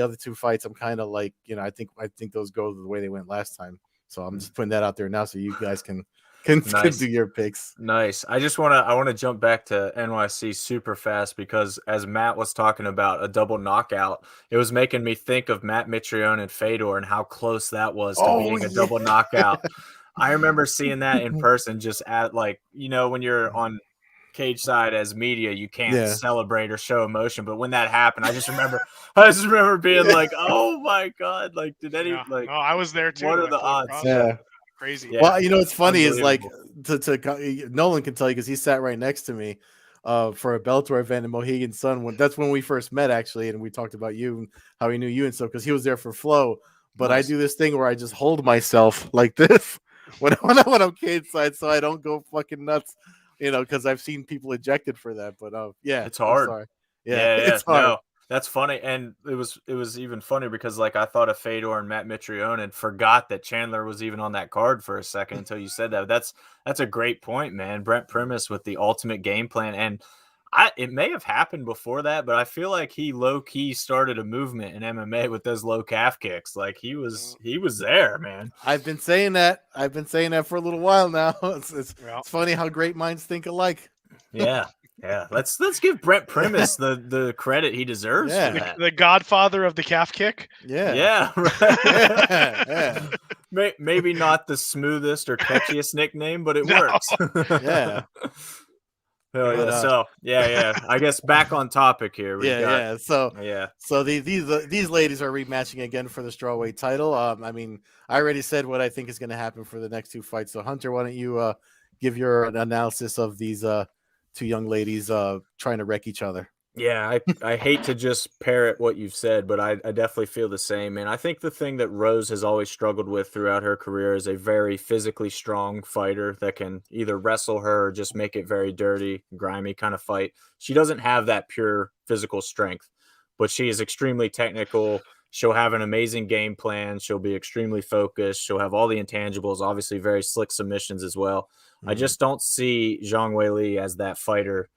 other two fights, I'm kind of like, I think those go the way they went last time. So I'm just putting that out there now so you guys can do your picks. Nice. I want to jump back to NYC super fast, because as Matt was talking about a double knockout, it was making me think of Matt Mitrione and Fedor and how close that was to being a double knockout. I remember seeing that in person, just at when you're on cage side as media, you can't celebrate or show emotion. But when that happened, I just remember being like, oh my God, like, did any no, I was there too. What are the odds? Yeah. Crazy. Yeah. Well, what's funny is like to Nolan can tell you because he sat right next to me for a Bellator event in Mohegan Sun. That's when we first met, actually, and we talked about you and how he knew you and stuff because he was there for Flow. But nice. I do this thing where I just hold myself like this when I'm cage side, so I don't go fucking nuts, because I've seen people ejected for that. But yeah, it's hard. Yeah, it's hard. No. That's funny, and it was even funny because I thought of Fedor and Matt Mitrione and forgot that Chandler was even on that card for a second until you said that. That's a great point, man. Brent Primus with the ultimate game plan, and it may have happened before that, but I feel like he low key started a movement in MMA with those low calf kicks. Like he was there, man. I've been saying that for a little while now. It's funny how great minds think alike. Yeah. Yeah, let's give Brent Primus the credit he deserves Yeah. for that. The godfather of the calf kick. Yeah. Yeah, right. Yeah. Maybe not the smoothest or catchiest nickname, but it No. works. Yeah. Hell yeah. But, So yeah. I guess back on topic here. We've got yeah. So yeah. these ladies are rematching again for the strawweight title. I mean, I already said what I think is going to happen for the next two fights. So Hunter, why don't you give your analysis of these two young ladies trying to wreck each other? Yeah, I hate to just parrot what you've said, but I definitely feel the same. And I think the thing that Rose has always struggled with throughout her career is a very physically strong fighter that can either wrestle her or just make it very dirty, grimy kind of fight. She doesn't have that pure physical strength, but she is extremely technical. She'll have an amazing game plan. She'll be extremely focused. She'll have all the intangibles, obviously very slick submissions as well. I just don't see Zhang Weili as that fighter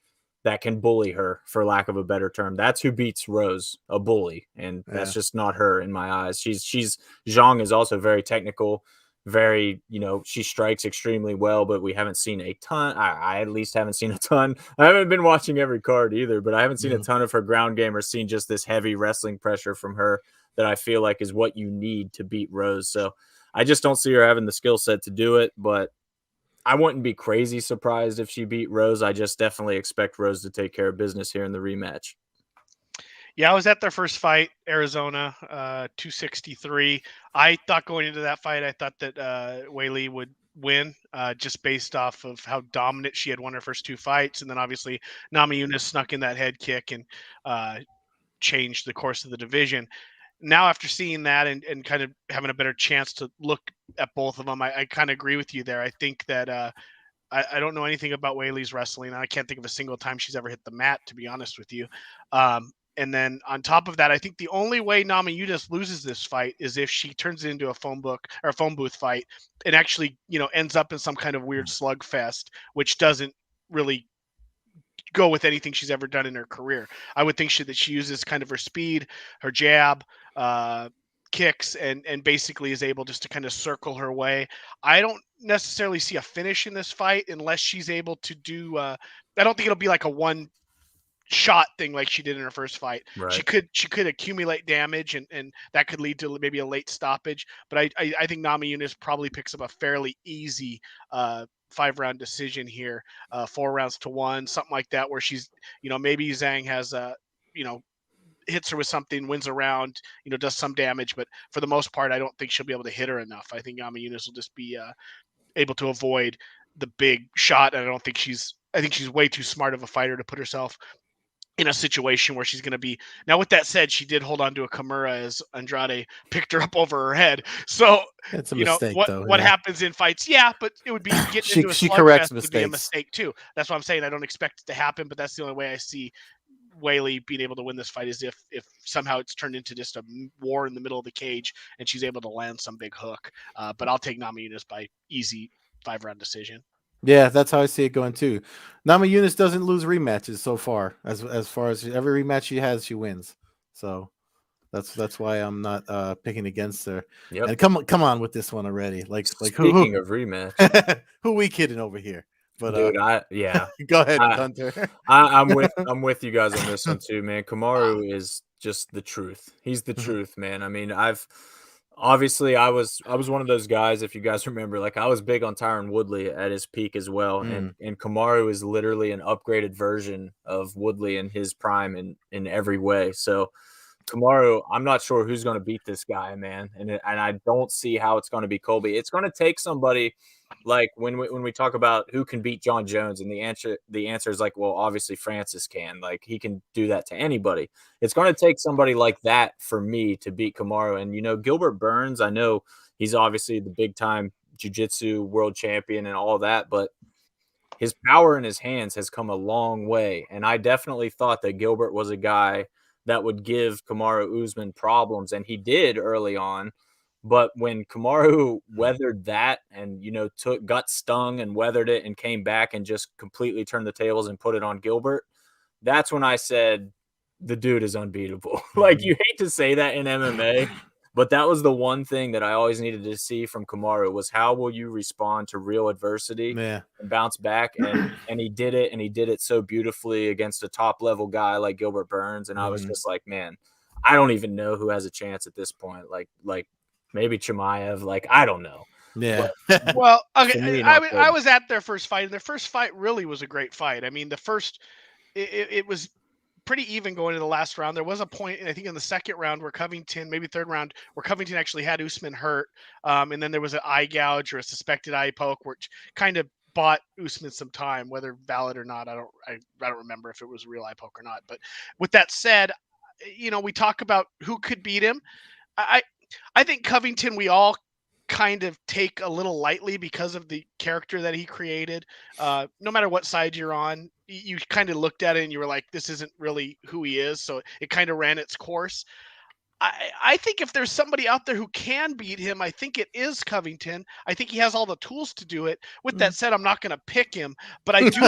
that can bully her, for lack of a better term. That's who beats Rose, a bully, and that's just not her in my eyes. She's Zhang is also very technical, very, she strikes extremely well, but we haven't seen a ton. I at least haven't seen a ton. I haven't been watching every card either, but I haven't seen a ton of her ground game or seen just this heavy wrestling pressure from her that I feel like is what you need to beat Rose. So I just don't see her having the skill set to do it, but I wouldn't be crazy surprised if she beat Rose. I just definitely expect Rose to take care of business here in the rematch. Yeah, I was at their first fight, Arizona, 263. I thought going into that fight, I thought that Weili would win just based off of how dominant she had won her first two fights. And then obviously Namajunas snuck in that head kick and changed the course of the division. Now, after seeing that and kind of having a better chance to look at both of them, I kind of agree with you there. I think that I don't know anything about Weili's wrestling. I can't think of a single time she's ever hit the mat, to be honest with you. And then on top of that, I think the only way Namajunas loses this fight is if she turns it into a phone booth fight and actually, ends up in some kind of weird slugfest, which doesn't really go with anything she's ever done in her career. I would think that she uses kind of her speed, her jab, kicks, and basically is able just to kind of circle her way. I don't necessarily see a finish in this fight unless she's able to do. I don't think it'll be like a one shot thing like she did in her first fight. Right. She could accumulate damage and that could lead to maybe a late stoppage. But I think Namajunas probably picks up a fairly easy 5-round decision here, 4 rounds to 1, something like that, where she's, maybe Zhang has hits her with something, wins a round, does some damage, but for the most part, I don't think she'll be able to hit her enough. I think Namajunas will just be able to avoid the big shot, and I think she's way too smart of a fighter to put herself in a situation where she's going to be. Now, with that said, she did hold on to a Kimura as Andrade picked her up over her head. So, It's a mistake, what happens in fights? Yeah, but it would be getting into a she corrects slugfest would be a mistakes. mistake too. That's what I'm saying. I don't expect it to happen, but that's the only way I see Weili being able to win this fight is if somehow it's turned into just a war in the middle of the cage and she's able to land some big hook. But I'll take Namajunas by easy 5-round decision. Yeah, that's how I see it going too. Namajunas doesn't lose rematches so far. As far as every rematch she has, she wins. So that's why I'm not picking against her. Yep. And come on with this one already. Like Speaking of rematch, who we kidding over here? But dude, go ahead, Hunter. I'm with you guys on this one too, man. Kamaru is just the truth. He's the truth, man. I mean, I was one of those guys, if you guys remember, like I was big on Tyron Woodley at his peak as well. And Kamaru is literally an upgraded version of Woodley in his prime in every way. So Kamaru, I'm not sure who's going to beat this guy, man. And I don't see how it's going to be Colby. It's going to take somebody like when we talk about who can beat John Jones, and the answer is like, well, obviously Francis can. Like he can do that to anybody. It's going to take somebody like that for me to beat Kamaru. And Gilbert Burns, I know he's obviously the big time jiu-jitsu world champion and all that, but his power in his hands has come a long way. And I definitely thought that Gilbert was a guy that would give Kamaru Usman problems, and he did early on. But when Kamaru weathered that and, got stung and weathered it and came back and just completely turned the tables and put it on Gilbert, that's when I said the dude is unbeatable. Like, you hate to say that in MMA, But that was the one thing that I always needed to see from Kamaru was how will you respond to real adversity Yeah. and bounce back. And he did it, and he did it so beautifully against a top level guy like Gilbert Burns. And I was just like, man, I don't even know who has a chance at this point. Like maybe Chimaev, like I don't know. Yeah. Well, For okay, me, I, not I good. was at their first fight, and their first fight really was a great fight. I mean, the first, it was pretty even going to the last round. There was a point, I think, in the second round where Covington, maybe third round, where Covington actually had Usman hurt, and then there was an eye gouge or a suspected eye poke, which kind of bought Usman some time, whether valid or not. I don't remember if it was a real eye poke or not. But with that said, we talk about who could beat him. I think Covington, we all kind of take a little lightly because of the character that he created. No matter what side you're on, you kind of looked at it and you were like, this isn't really who he is. So it kind of ran its course. I think if there's somebody out there who can beat him, I think it is Covington. I think he has all the tools to do it. With that said, I'm not going to pick him, but I do.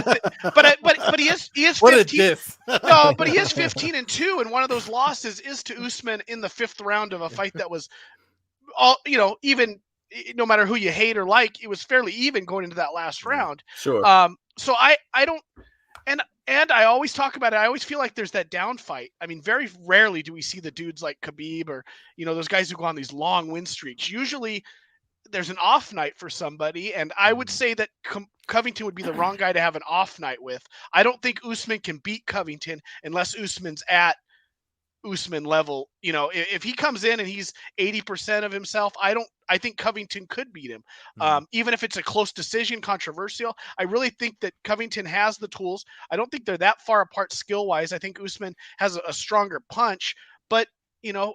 But he is 15. What a diss. No, but he is 15-2, and one of those losses is to Usman in the 5th round of a fight that was all even. No matter who you hate or like, it was fairly even going into that last round. Sure. So I don't, and I always talk about it. I always feel like there's that down fight. I mean, very rarely do we see the dudes like Khabib or those guys who go on these long win streaks. Usually, there's an off night for somebody, and I would say that Covington would be the wrong guy to have an off night with. I don't think Usman can beat Covington unless Usman's at Usman level. If he comes in and he's 80% of himself, I think Covington could beat him. Even if it's a close decision, controversial, I really think that Covington has the tools. I don't think they're that far apart skill wise. I think Usman has a stronger punch, but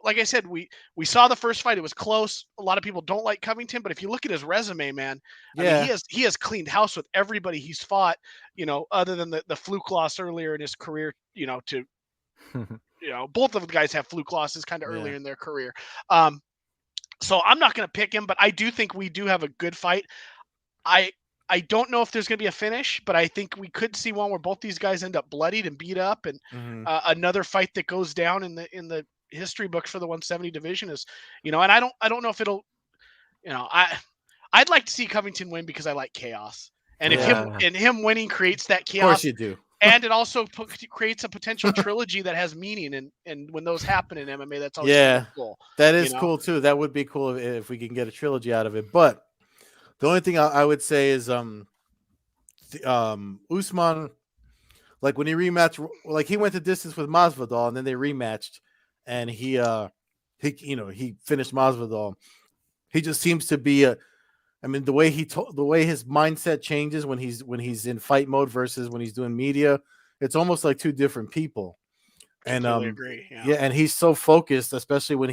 like I said, we saw the first fight. It was close. A lot of people don't like Covington, but if you look at his resume, man, I mean, he has cleaned house with everybody he's fought, other than the fluke loss earlier in his career, to both of the guys have fluke losses kind of earlier in their career. So I'm not going to pick him, but I do think we do have a good fight. I don't know if there's going to be a finish, but I think we could see one where both these guys end up bloodied and beat up, and another fight that goes down in the history books for the 170 division is, and I don't know if it'll, I'd like to see Covington win because I like chaos, and if him winning creates that chaos. Of course you do. And it also creates a potential trilogy that has meaning, and when those happen in MMA, that's always cool. That is cool too. That would be cool if we can get a trilogy out of it. But the only thing I would say is, Usman, like when he rematched, like he went the distance with Masvidal, and then they rematched, and he finished Masvidal. He just seems to be the way his mindset changes when he's in fight mode versus when he's doing media, it's almost like two different people. And agree. And he's so focused, especially when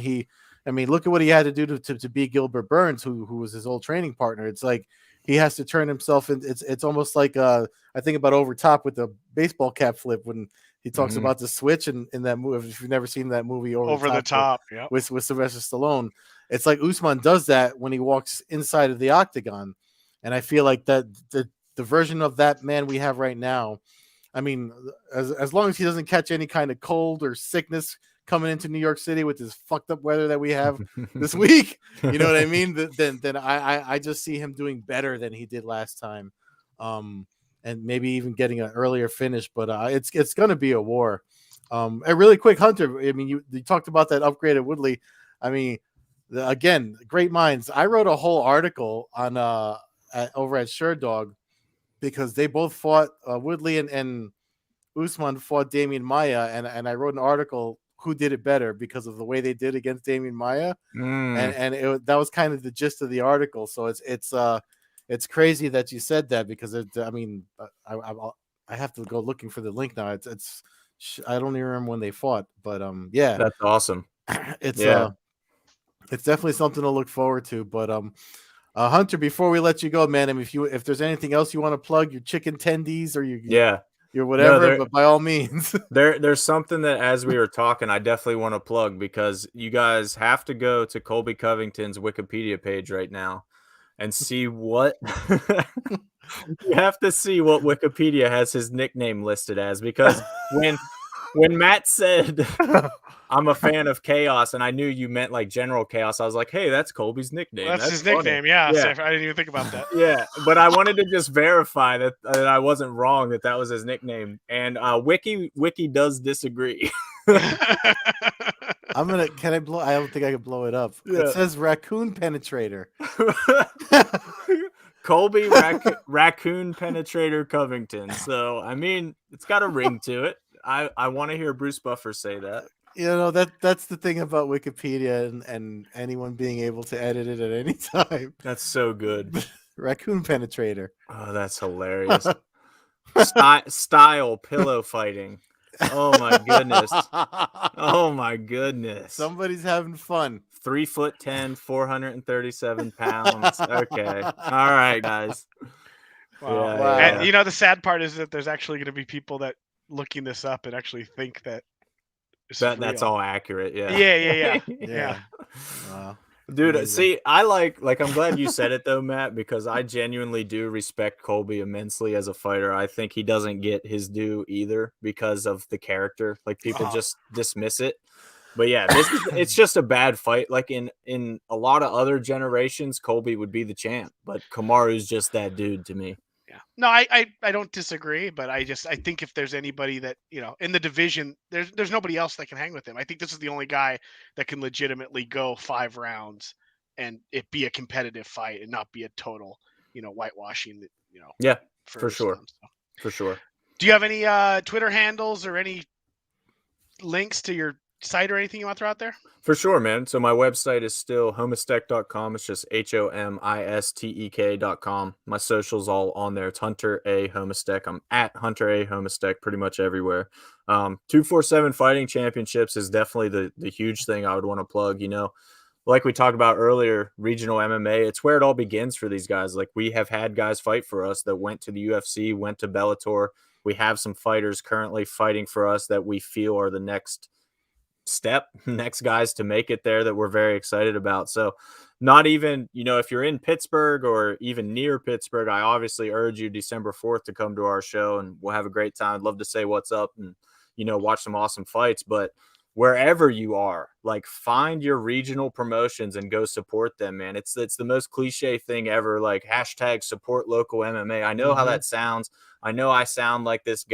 look at what he had to do to beat Gilbert Burns, who was his old training partner. It's like he has to turn himself in. It's almost like I think about Over Top with the baseball cap flip when he talks about the switch in that movie. If you've never seen that movie, Over the Top, with Sylvester Stallone. It's like Usman does that when he walks inside of the octagon. And I feel like that the version of that man we have right now, I mean, as long as he doesn't catch any kind of cold or sickness coming into New York City with this fucked up weather that we have this week, you know what I mean? Then I just see him doing better than he did last time. And maybe even getting an earlier finish, but it's going to be a war. And really quick, Hunter, I mean, you talked about that upgraded Woodley. I mean, again, great minds. I wrote a whole article on over at SureDog because they both fought Woodley and Usman fought Damian Maia, and I wrote an article who did it better because of the way they did against Damian Maia, and that was kind of the gist of the article. So it's crazy that you said that because I have to go looking for the link now. It's I don't even remember when they fought, but yeah, that's awesome. It's definitely something to look forward to. But Hunter, before we let you go, man, I mean, if there's anything else you want to plug, your chicken tendies or your whatever, but by all means. there's something that as we were talking, I definitely want to plug because you guys have to go to Colby Covington's Wikipedia page right now and see what you have to see what Wikipedia has his nickname listed as, because when Matt said I'm a fan of Chaos, and I knew you meant like General Chaos, I was like, hey, that's Colby's nickname. That's his funny. nickname. Yeah. So I didn't even think about that. Yeah, but I wanted to just verify that I wasn't wrong, that was his nickname. And Wiki does disagree. Can I blow? I don't think I can blow it up. Yeah. It says raccoon penetrator. Colby Raccoon Penetrator Covington. So I mean, it's got a ring to it. I want to hear Bruce Buffer say that. You know, that's the thing about Wikipedia and anyone being able to edit it at any time. That's so good. Raccoon penetrator. Oh, that's hilarious. Style pillow fighting. Oh my goodness. Oh my goodness. Somebody's having fun. 3'10", 437 pounds. Okay. All right, guys. Wow. Yeah, Wow. And you know, the sad part is that there's actually going to be people that looking this up and actually think that that's all accurate. Yeah. Yeah. Wow. Dude, Amazing. see, I like I'm glad you said it though, Matt, because I genuinely do respect Colby immensely as a fighter. I think he doesn't get his due either because of the character. Like people just dismiss it. But yeah, it's just a bad fight. Like in a lot of other generations, Colby would be the champ, but Kamaru's just that dude to me. Yeah. No, I don't disagree, but I think if there's anybody that, you know, in the division, there's nobody else that can hang with him. I think this is the only guy that can legitimately go 5 rounds and it be a competitive fight and not be a total, you know, whitewashing that, you know. Yeah, for sure. So. For sure. Do you have any Twitter handles or any links to your site or anything you want to throw out there? For sure, man. So my website is still homistek.com. It's just HOMISTEK.com. My socials all on there. It's Hunter A. Homistek. I'm at Hunter A. Homistek pretty much everywhere. 247 Fighting Championships is definitely the huge thing I would want to plug. You know, like we talked about earlier, regional MMA, it's where it all begins for these guys. Like we have had guys fight for us that went to the UFC, went to Bellator. We have some fighters currently fighting for us that we feel are the next guys to make it there that we're very excited about. So not even, you know, if you're in Pittsburgh or even near Pittsburgh, I obviously urge you December 4th to come to our show and we'll have a great time. I'd love to say what's up and, you know, watch some awesome fights. But wherever you are, like find your regional promotions and go support them, man. It's the most cliche thing ever, like hashtag support local MMA. I know how that sounds. I know I sound like this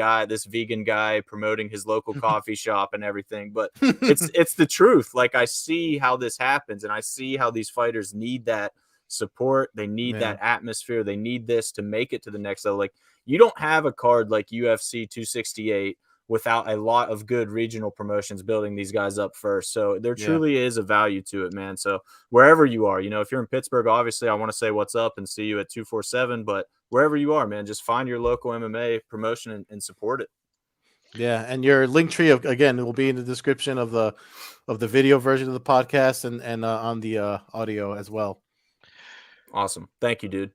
vegan guy promoting his local coffee shop and everything, but it's the truth. Like I see how this happens and I see how these fighters need that support. They need that atmosphere. They need this to make it to the next level. Like you don't have a card like UFC 268 without a lot of good regional promotions building these guys up first. So there truly is a value to it, man. So wherever you are, you know, if you're in Pittsburgh, obviously I want to say what's up and see you at 247, but wherever you are, man, just find your local MMA promotion and support it. Yeah. And your link tree again, will be in the description of the video version of the podcast and on the audio as well. Awesome. Thank you, dude.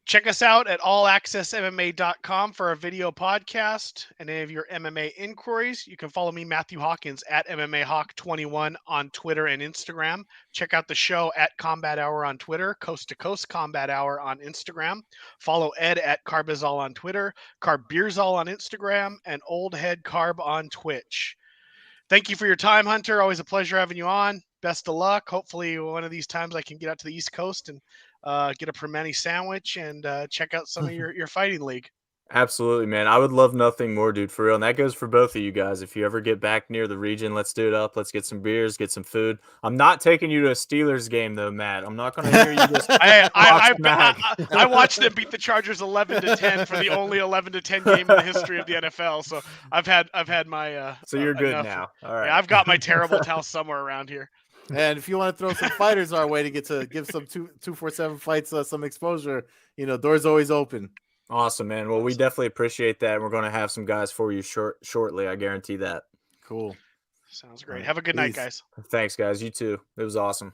Check us out at allaccessmma.com for our video podcast and any of your MMA inquiries. You can follow me, Matthew Hawkins, at MMAHawk21 on Twitter and Instagram. Check out the show at Combat Hour on Twitter, Coast-to-Coast Combat Hour on Instagram. Follow Ed at Carbazol on Twitter, Carbeerzol on Instagram, and Old Head Carb on Twitch. Thank you for your time, Hunter. Always a pleasure having you on. Best of luck. Hopefully one of these times I can get out to the East Coast and get a Permani sandwich and check out some of your fighting league. Absolutely, man. I would love nothing more, dude, for real. And that goes for both of you guys. If you ever get back near the region, let's do it up. Let's get some beers, get some food. I'm not taking you to a Steelers game, though, Matt. I'm not going to hear you just I watched them beat the Chargers 11-10 for the only 11-10 game in the history of the NFL. So I've had my so you're good enough. now. All right. Yeah, I've got my terrible towel somewhere around here. And if you want to throw some fighters our way to give some 247 fights some exposure, you know, doors always open. Awesome, man. Well, we definitely appreciate that. We're going to have some guys for you shortly. I guarantee that. Cool. Sounds great. Have a good night, guys. Thanks, guys. You too. It was awesome.